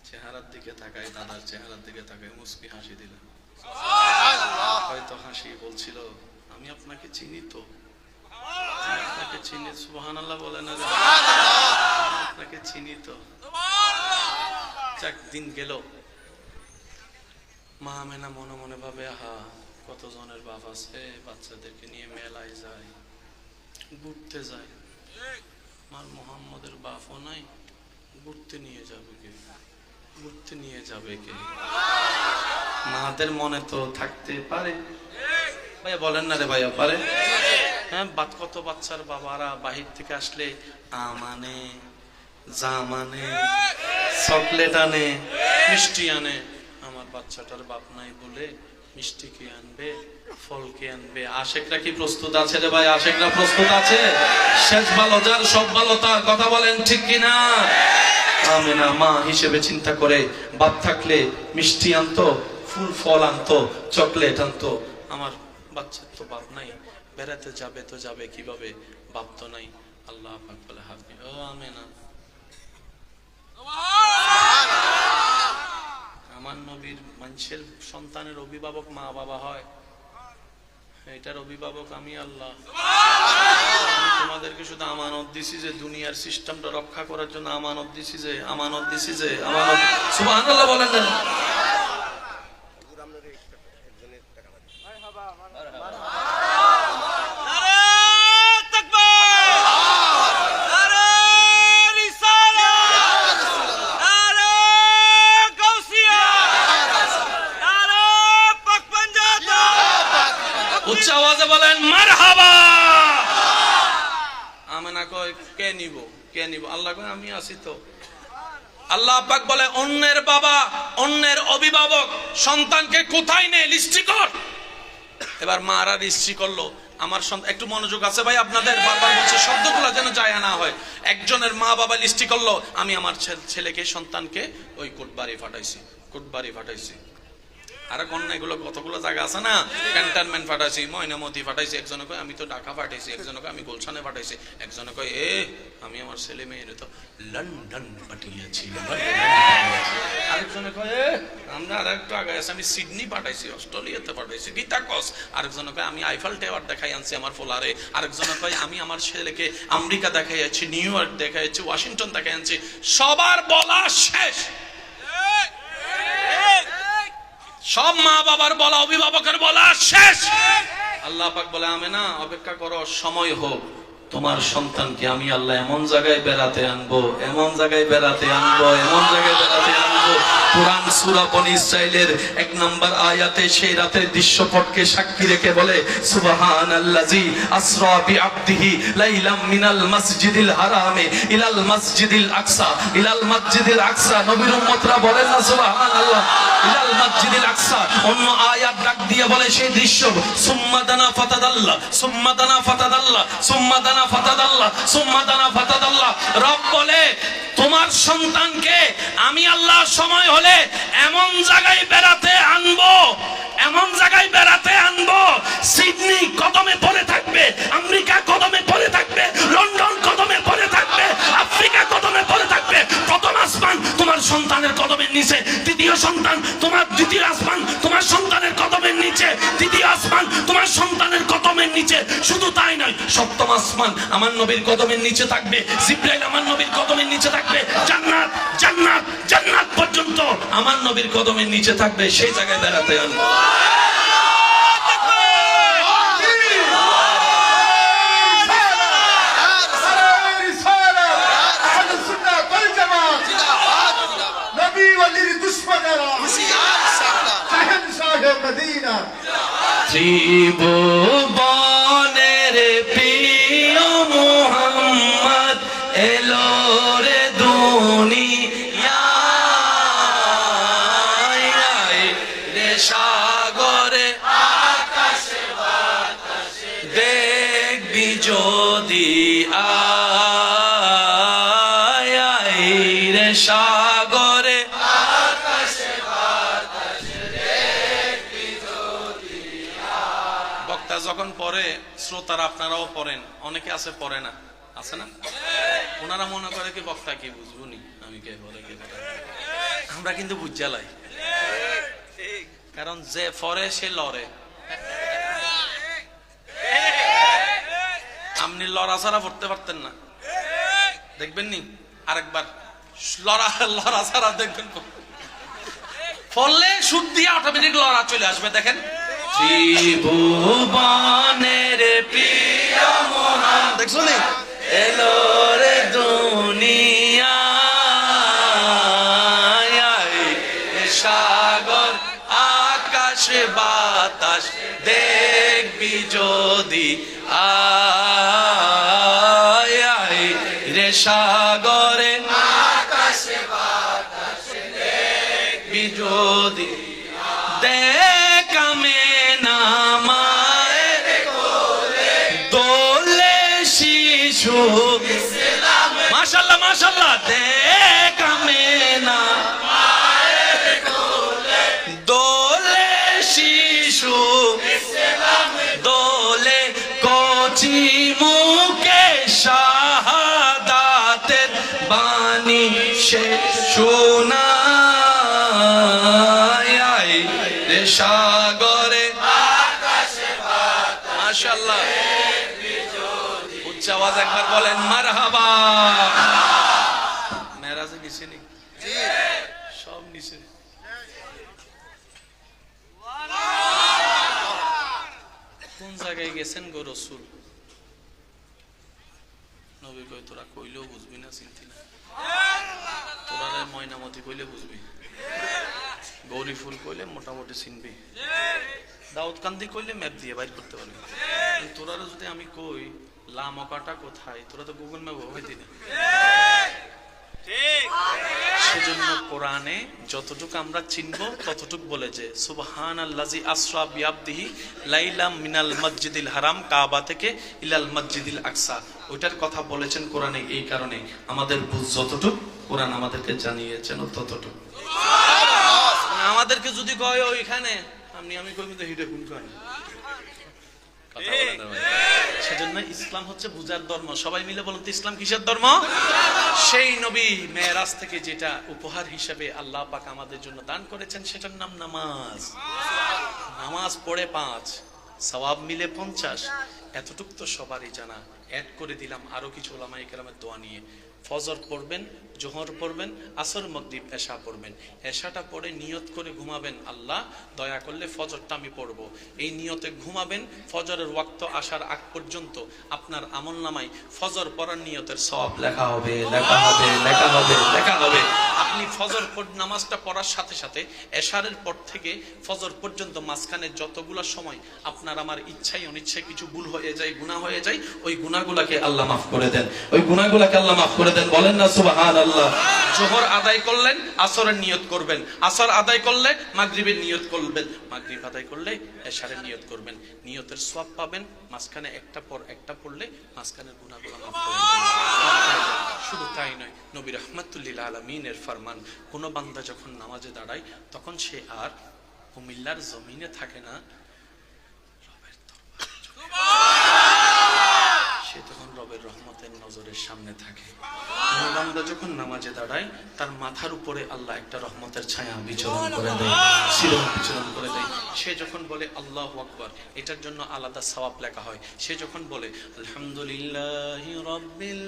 চেহারার দিকে তাকায়, দাদার চেহারার দিকে তাকায়, মুস্কি হাসি দিলেন। হয়তো হাসি বলছিল, আমি আপনাকে চিনি তো, আমি আপনাকে চিনি, সুবহানাল্লাহ বলেন না, আপনাকে চিনি তো। যাক, দিন গেল, মা আমেনা মনে মনে ভাবে, আহা কতজনের বাপ আছে, বাচ্চাদেরকে নিয়ে মেলায় যায়, ঘুরতে যায়, আমার মোহাম্মদের বাপও নাই, ঘুরতে নিয়ে যাবে কে, ঘুরতে নিয়ে যাবে কে? মাদের মনে তো থাকতে পারে, ভাইয়া বলেন না রে ভাইয়া, পারে? হ্যাঁ, কত বাচ্চার বাবারা বাহির থেকে আসলে আমানে, জামানে, চকলেট আনে, মিষ্টি আনে, আমার বাচ্চাটার বাপ নাই বলে মিষ্টি কে আনবে, ফল কে আনবে? আশেকরা কি প্রস্তুত আছে রে ভাই? আশেকরা প্রস্তুত আছে? শেষ ভালো যার, সব ভালো তার, কথা বলেন ঠিক কিনা? আমেনা মা হিসেবে চিন্তা করে, বাপ থাকলে মিষ্টি আনতো, ফুল ফল আনতো, চকলেট আনতো। আমার বাচ্চার তো বাপ নাই, বেড়াতে যাবে তো যাবে কিভাবে, বাপ তো নাই। আল্লাহ পাক বলে, হাবি ও আমেনা, আমার নবীর মানুষের সন্তানের অভিভাবক মা বাবা হয়, এটার অভিভাবক আমি আল্লাহ। আমি তোমাদেরকে শুধু আমানত দিছি যে দুনিয়ার সিস্টেমটা রক্ষা করার জন্য, আমানত দিছি যে, আমানত দিছি যে, আমানত। সুবহানাল্লাহ বলেন না? উচ্চ আওয়াজে বলেন মারহাবা। আমেনা কয়, কে নিব, কে নিব? আল্লাহ কয়, আমি আছি তো। আল্লাহ পাক বলে, অন্যের বাবা, অন্যের অভিভাবক সন্তানকে কোথায় নে, লিস্টি কর। এবার মারা লিস্টি করলো, আমার সন্তান, একটু মনোযোগ আছে ভাই আপনাদের, বারবার বলছে শব্দগুলো যেন যায় না হয়। একজনের মা বাবা লিস্টি করলো, আমি আমার ছেলেকে, সন্তানকে ওই কোটবাড়ি ফাটাইছি, কোটবাড়ি ফাটাইছি। আরে কন্যা, এগুলো কতগুলো জায়গা আছে না, ক্যান্টনমেন্ট ফাটাইছি, ময়নামতি ফাটাইছি, একজনে কয় আমি তো ঢাকা ফাটাইছি, একজনে কয় আমি গুলশানে ফাটাইছি, একজনে কয় আমি আমার ছেলে মেয়ের তো লন্ডন পাঠিয়েছি, আরেকজনে কয় আমরা আর একটু আগে আছি, আমি সিডনি পাঠাইছি, অস্ট্রেলিয়াতে পাঠাইছি, গীতা কস। আরেকজনে কয় আমি আইফেল টাওয়ার দেখাই আনছি আমার ফোলারে। আরেকজনে কয় আমি আমার ছেলেকে আমেরিকা দেখাই আছি, নিউ ইয়র্ক দেখাই আছি, ওয়াশিংটন দেখাই আনছি। সবার বলা শেষ, সব মা বাবার বলা, অভিভাবকের বলা শেষ। আল্লাহ পাক বলে, আমেনা অপেক্ষা করো, সময় হোক, তোমার সন্তানকে আমি আল্লাহ এমন জায়গায় বেড়াতে আনবো, এমন জায়গায় বেড়াতে আনবো, এমন জায়গায় বেড়াতে আনবো। কুরআন সূরা বনী ইসরাঈলের 1 নম্বর আয়াতে সেই রাতের দৃশ্যপটকে সাক্ষী রেখে বলে, সুবহানাল্লাযী আসরা বিআবদিহি লাইলাম মিনাল মাসজিদিল হারামে ইলাল মাসজিদিল আকসা, ইলাল মাসজিদিল আকসা। নবীর উম্মতরা বলেন না সুবহানাল্লাহ, ইলাল মাসজিদিল আকসা। অন্য আয়াত ডাক দিয়ে বলে সেই দৃশ্য, সুম্মা দানা ফাতাদাল্লাহ, সুম্মা দানা ফাতাদাল্লাহ, সুম্মা দানা ফাতাদাল্লাহ, সুম্মা দানা ফাতাদাল্লাহ। রব বলে, তোমার সন্তানকে আমি আল্লাহ সময় হলে এমন জায়গায় বেড়াতে আনবো, এমন জায়গায় বেড়াতে আনবো, সিডনি কদমে পড়ে থাকবে, আমেরিকা কদমে পড়ে থাকবে, লন্ডন কদমে পড়ে থাকবে, আফ্রিকা কদমে পড়ে থাকবে। প্রথম আসমান তোমার সন্তানের কদমের নিচে, দ্বিতীয় সন্তান তোমার, দ্বিতীয় আসমান তোমার সন্তানের কদমের নিচে, তৃতীয় আসমান তোমার সন্তানের কদমের নিচে। শুধু তাই নয়, সপ্তম আসমান আমার নবীর কদমের নিচে থাকবে, জিবরাইল আমার নবীর কদমের নিচে থাকবে, জান্নাত জান্নাত জান্নাত পর্যন্ত আমার নবীর কদমের নিচে থাকবে। সেই জায়গায় বেড়াতে আনবো। ত্রিভুবনের প্রিয় মুহাম্মদ এলো রে দুনিয়ায়, রে সাগরে আকাশে বাতাসে, দেখবি যদি আয় সাগরে বক্তা যখন পড়ে শ্রোতারা আপনারাও পড়েন, অনেকে আছে পড়ে না, আছে না? ওনারা মনে করে কি বক্তা কি বুঝবো নি আমি কে পড়ে কে পড়ে। আমরা কিন্তু বুঝালাই, কারণ যে পড়ে সে লড়ে। আপনি লড়া ছাড়া পড়তে পারতেন না, দেখবেন নি আরেকবার লড়া ছাড়া দেখবেন, ফলে সুর দিয়ে অটোমেটিক লড়া চলে আসবে। দেখেন, ত্রিভুবনের প্রিয় মহান, দেখছো নি এলো রে দুনিয়া, সাগর আকাশ বাতাস দেখবি যদি আয় রে সাগরে আকাশ বাতাস দেখবি যদি, দেখামে না মায়ের কোলে দোলে শিশু, মাশাআল্লাহ মাশাআল্লাহ, দেখামে না মায়ের কোলে দোলে শিশু, দোলে কচি মুখে শাহাদাতের বাণী সে শোনায় রে সাগরে আকাশে বাতাসে, মাশাআল্লাহ, উচ্চ আওয়াজ একবার বলেন মারহাবা। মেরাজে নিচে নি সব নিচে, কোন জায়গায় গেছেন গো রসুল? নবী কই তোরা কইলেও বুঝবি না, চিনতি না, তোরা ময়নামতি কইলে বুঝবি, গৌরী ফুল কইলে মোটামুটি চিনবি, দাউদ কান্দি কইলে ম্যাপ দিয়ে বাইর করতে পারবি। তোরা যদি আমি কই লামকাটা কোথায়, তোরা তো গুগল ম্যাপ হইতি না। সেজন্য কোরআনে যতটুকু আমরা চিনবো ততটুকু বলে যে সুবহানাল্লাযী আসরা বিআবদিহি লাইলাম মিনাল মসজিদিল হারাম, কাবা থেকে ইলাল মসজিদিল আকসা, ওইটার কথা বলেছেন কোরআনে। এই কারণে আমাদের বুঝ যতটুকু কোরআন আমাদেরকে জানিয়েছেন ততটুকু। আমাদেরকে যদি কয় ওইখানে, আমি কই তো হিডে কোন কয়, সেজন্য ইসলাম হচ্ছে বুঝার ধর্ম। সবাই মিলে বলুন তো ইসলাম কিসের ধর্ম? সেই নবী মেরাজ থেকে যেটা উপহার হিসেবে আল্লাহ পাক আমাদের জন্য দান করেছেন সেটার নাম নামাজ। নামাজ পড়ে 5, সওয়াব মিলে 50, এতটুক তো সবারই জানা। অ্যাড করে দিলাম আরো কিছু ওলামায়ে কেরামের দোয়া নিয়ে। ফজর পড়বেন, জোহর পড়বেন, আসর, মাগরিব, এশা পড়বেন। এশাটা পড়ে নিয়ত করে ঘুমাবেন, আল্লাহ দয়া করলে ফজরটা আমি পড়বো। এই নিয়তে ঘুমাবেন, ফজরের ওয়াক্ত আসার আগ পর্যন্ত আপনার আমলনামায় ফজর পড়ার নিয়তের সওয়াব লেখা হবে, লেখা হবে, লেখা হবে, লেখা হবে। আপনি ফজর নামাজটা পড়ার সাথে সাথে এশারের পর থেকে ফজর পর্যন্ত মাঝখানে যতগুলো সময় আপনার আমার ইচ্ছায় অনিচ্ছায় কিছু ভুল হয়ে যায়, গুনাহ হয়ে যায়, ওই গুনাহগুলোকে আল্লাহ মাফ করে দেন, ওই গুনাহগুলোকে আল্লাহ মাফ করে দেন। বলেন না সুবহানাল্লাহ। জোহর আদায় করলেন, আসরের নিয়ত করবেন, আসর আদায় করলে মাগরিবের নিয়ত করবেন, মাগরিব আদায় করলে এশারের নিয়ত করবেন। নিয়তের সওয়াব পাবেন, মাঝখানে একটা পর একটা পড়লে মাঝখানের গুনাহগুলো মাফ করে দেন। শুধু তাই নয়, নবী রাহমাতুল লিল আলামিনের ফরমান, কোন বান্দা যখন নামাজে দাঁড়ায় তখন সে আর কুমিল্লার জমিনে থাকে না, সে তখন রবের রহমতের নজরের সামনে থাকে। বান্দা যখন নামাজে দাঁড়ায় তার মাথার উপরে আল্লাহ একটা রহমতের ছায়া বিচরণ করে দেয়, বিচরণ করে দেয়। সে যখন বলে আল্লাহু আকবার, এটার জন্য আলাদা সওয়াব লেখা হয়। সে যখন বলে আলহামদুলিল্লাহি রাব্বিল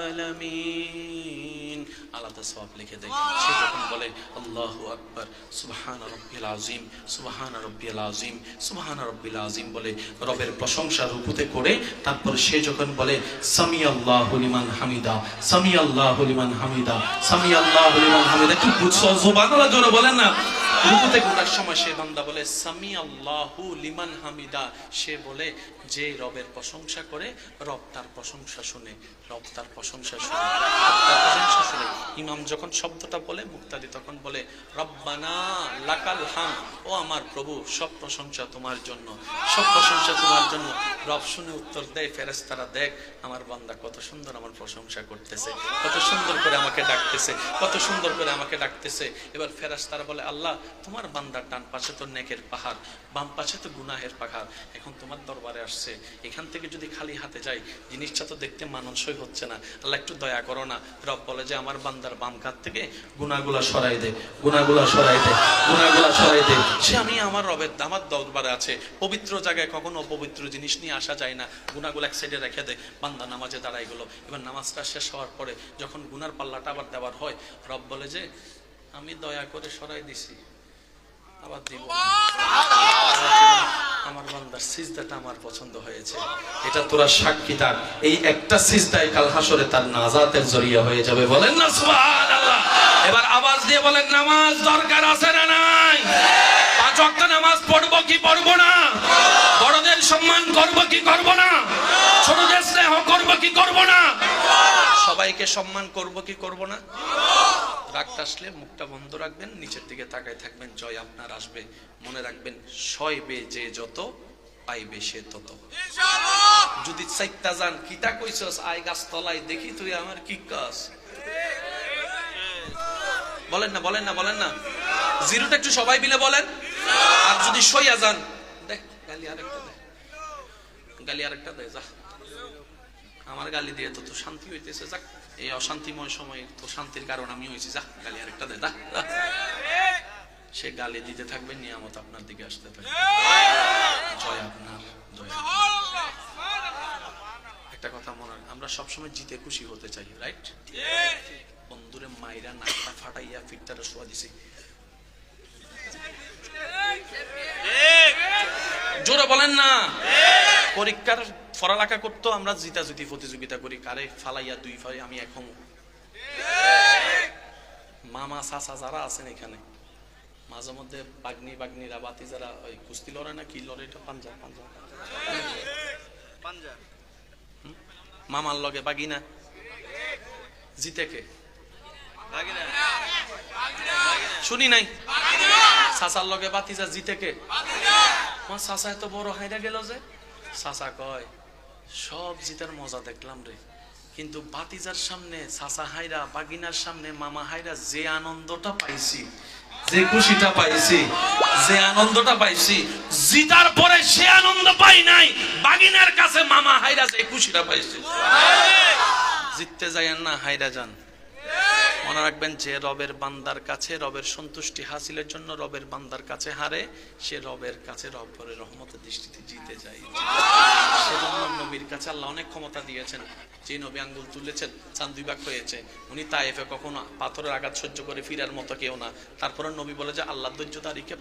আলামিন, আলাদা সওয়াব লিখে দেয়। সে যখন বলে আল্লাহু আকবার, সুবহানা রাব্বিল আযীম, সুবহানা রাব্বিল আযীম, সুবহানা রাব্বিল আযীম বলে রবের প্রশংসা রুকুতে করে তারপর সে যখন বলে সামি আল্লাহু লিমান হামিদা, সামি আল্লাহু লিমান হামিদা, সামি আল্লাহু লিমান হামিদা, কি বুঝছো? সুবহানাল্লাহ জোরে বলেন না। রুকুতে করার সময় সে বান্দা বলে সামি আল্লাহু লিমান হামিদা, সে বলে যে রবের প্রশংসা করে, রব তার প্রশংসা শুনে, রব তার প্রশংসা শুনে, রব তার প্রশংসা শুনে ইমাম যখন শব্দটা বলে মুক্তাদি তখন বলে রব্বানা লাকাল হাম, ও আমার প্রভু সব প্রশংসা তোমার জন্য, সব প্রশংসা তোমার জন্য। রব শুনে উত্তর দেয় ফেরেশতারা, দেখ আমার বান্দা কত সুন্দর আমার প্রশংসা করতেছে, কত সুন্দর করে আমাকে ডাকতেছে, কত সুন্দর করে আমাকে ডাকতেছে। এবার ফেরেশতারা বলে আল্লাহ তোমার বান্দার ডান পাশে তো নেকের পাহাড়, বাম পাশে তো গুনাহের পাহাড়, এখন তোমার দরবারে আসছে, এখান থেকে যদি খালি হাতে যাই জিনিসটা তো দেখতে মানানসই হচ্ছে না, আল্লাহ একটু দয়া করো না। রব বলে যে আমার বান্দার বাম কাত থেকে গুনাহগুলা সরাই দে, গুনাহগুলা সরাই দে, গুনাহগুলা সরাই দে। সে আমি আমার রবের আমার দরবারে আছে, পবিত্র জায়গায় কখনো অপবিত্র জিনিস নিয়ে আসা যায় না, গুনাহগুলো এক সাইডে রেখে দে। বান্দা নামাজে দাঁড়াই গেল, এবার নামাজটা শেষ হওয়ার পরে যখন গুনার পাল্লাটা আবার দেওয়ার হয়, রব বলে যে আমি দয়া করে সরাই দিছি, আবার দিব না। আমার বান্দার সিজদাটা আমার পছন্দ হয়েছে, এটা তোরা সাক্ষী থাক, এই একটা সিজদায় কাল হাসরে তার নাজাতের জরিয়া হয়ে যাবে। বলেন না সুবহানাল্লাহ। এবার আওয়াজ দিয়ে বলেন নামাজ দরকার আছে না নাই? 5 ওয়াক্ত নামাজ পড়বো কি পড়বো না? বড়দের সম্মান করবো কি করবো না? ছোটদের স্নেহ করবো কি করবো না? সবাইকে সম্মান করবো কি করবো না? রাগটা আসলে মুখটা বন্ধ রাখবেন, নিচের দিকে তাকায় থাকবেন, জয় আপনার আসবে। মনে রাখবেন সইবে যে যত, পাইবে সে তত। যদি চাইতা যান কিতা কইছস আই গাছ তলায় দেখি তুই আমার কি কাজ, বলেন না বলেন না বলেন না। জিরোটা একটু সবাই মিলে বলেন। আর যদি সইয়া যান দেখ গালি আরেকটা দে, গালি আরেকটা দে, যা আমার গালি দিয়ে তো তো শান্তি হইতেছে, যাক এই অশান্তিময় সময়ে তো শান্তির কারণ আমি হয়েছি, যা গালি আরেকটা দে, সে গালি দিতে থাকবে, নিয়ামত আপনার দিকে আসতে থাকবে। জয় আপনার, জয়। একটা কথা মনে হয়, আমরা সবসময় জিতে খুশি হতে চাই, রাইট? বন্ধুরে মাইরা নাকটা ফাটাইয়া ফিটটারে শোয়া দিছি, জোরে বলেন না। পরীক্ষার পড়ালেখা করতো, আমরা জিতাজিতি প্রতিযোগিতা করি, কারে ফালাইয়া দুই ফাই আমি এখন। মামা চাচা যারা আছেন এখানে, মাঝে মধ্যে বাগনি বাগনিরা বাতি যারা ওই কুস্তি লড়ে না কি লড়ে, এটা পাঞ্জা পাঞ্জা পাঞ্জা, মামার লগে বাগিনা জিতে কে শুনি নাই, চাচার লগে বাতিজা জিতে কে? আমার চাচা এত বড় হাইরা গেল যে, চাচা কয় সব জিতার মজা দেখলাম রে, কিন্তু বাতিজার সামনে চাচা হাইরা, বাগিনার সামনে মামা হাইরা যে আনন্দটা পাইছি, যে খুশিটা পাইছি, যে আনন্দটা পাইছি, জিতার পরে সে আনন্দ পাই নাই, বাগিনার কাছে মামা হাইরা যে খুশিটা পাইছি। জিততে যাইয়েন না, হাইরা যান। মনে রাখবেন যে রবের বান্দার কাছে, রবের সন্তুষ্টি হাসিলের জন্য রবের বান্দার কাছে হারে, সে রবের কাছে রবের রহমতের দৃষ্টিতে জিতে যায়। সেজন্য নবীর কাছে আল্লাহ অনেক ক্ষমতা দিয়েছেন। যে নবী আঙ্গুল তুলেছেন চাঁদ 2 ভাগ হয়েছে, উনি তায়েফে কখনো পাথরের আঘাত সহ্য করে ফিরার মতো কেউ না। তারপরে নবী বলে যে আল্লাহ ধৈর্যধারীকে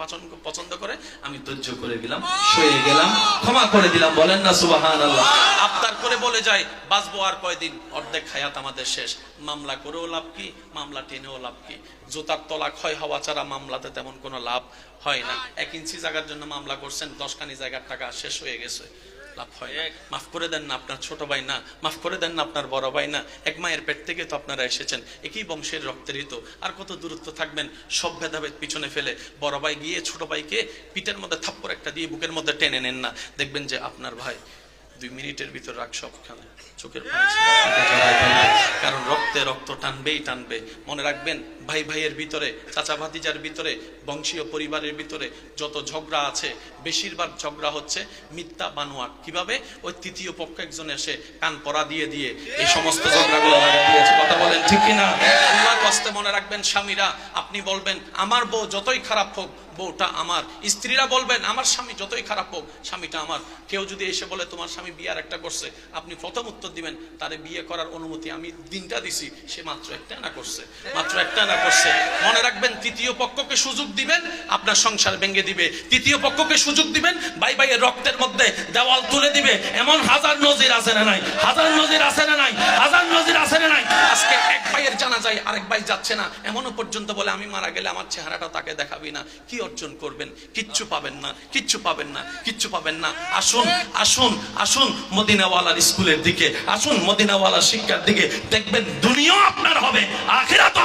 পছন্দ করে, আমি ধৈর্য করে গেলাম, সয়ে গেলাম, ক্ষমা করে দিলাম। বলেন না সুবহানাল্লাহ। আবদার করে বলে যায় বাঁচবো আর কয়দিন, অর্ধেক হায়াত আমাদের শেষ, মামলা করেও লাভ কি, মামলা টেনেও লাভ কি? জুতার তলা ক্ষয় হওয়া ছাড়া মামলাতে তেমন কোনো লাভ হয় না। 1 ইঞ্চি জায়গার জন্য মামলা করছেন, 10 খানি জায়গার টাকা শেষ হয়ে গেছে, লাভ হয় না। মাফ করে দেন না আপনার ছোট ভাই না, মাফ করে দেন না আপনার বড় ভাই না, এক মায়ের পেট থেকে তো আপনারা এসেছেন, একই বংশের রক্তের ঋতু, আর কত দূরত্ব থাকবেন? সব ভেদাভেদ পিছনে ফেলে বড় ভাই গিয়ে ছোট ভাইকে পিঠের মধ্যে থাপ্পড় একটা দিয়ে বুকের মধ্যে টেনে নেন না, দেখবেন যে আপনার ভাই 2 মিনিটের ভিতর রাগ সবখানে, চোখের পানি ছিল, কারণ রক্তে রক্ত টানবেই টানবে। মনে রাখবেন ভাই ভাইয়ের ভিতরে, চাচা ভাতিজার ভিতরে, বংশীয় পরিবারের ভিতরে যত ঝগড়া আছে, বেশিরভাগ ঝগড়া হচ্ছে মিথ্যা বানোয়াট। কিভাবে? ওই তৃতীয় পক্ষ একজন এসে কান পরা দিয়ে দিয়ে এই সমস্ত ঝগড়াগুলো লাগিয়ে দিয়েছে। কথা বলেন ঠিক কিনা? আল্লাহর কষ্টে মনে রাখবেন স্বামীরা, আপনি বলবেন আমার বউ যতই খারাপ হোক বউটা আমার, স্ত্রীরা বলবেন আমার স্বামী যতই খারাপ হোক স্বামীটা আমার। কেউ যদি এসে বলে তোমার স্বামী বিয়ে আর একটা করছে, আপনি প্রথম উত্তর দিবেন তারে বিয়ে করার অনুমতি আমি দিনটা দিছি, সে মাত্র একটা না করছে, মাত্র একটা না করছে। মনে রাখবেন তৃতীয় পক্ষকে সুযোগ দিবেন, আপনার সংসার ভেঙে দিবে। তৃতীয় পক্ষকে সুযোগ দিবেন, ভাই ভাইয়ের রক্তের মধ্যে দেওয়াল তুলে দিবে। এমন হাজার নজির আছে না নাই? হাজার নজির আছে না নাই? হাজার নজির আছে না নাই? আজকে এক ভাইয়ের জানা যায় আরেক ভাই যাচ্ছে না, এমনও পর্যন্ত বলে আমি মারা গেলে আমার চেহারাটা তাকে দেখাবি না। কি অর্জন করবেন? কিচ্ছু পাবেন না, কিচ্ছু পাবেন না, কিচ্ছু পাবেন না। আসুন আসুন আসুন মদিনাওয়ালার স্কুলের দিকে, আসুন মদিনাওয়ালার শিক্ষার দিকে, দেখবেন দুনিয়া আপনার হবে, আখিরাতও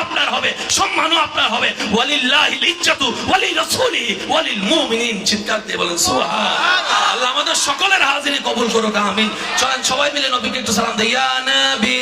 হবে, সম্মানও আপনার হবে। ওয়ালিল্লাহিল ইজ্জাতু ওয়ালিরাসূলি ওয়ালিল মুমিনিন। চিৎকার দিয়ে বলেন সুবহানাল্লাহ। আল্লাহ আমাদের সকলের হাজিরি কবুল করুক, আমিন। চলেন সবাই মিলে নবীকে একটু সালাম দেই। ইয়া নবী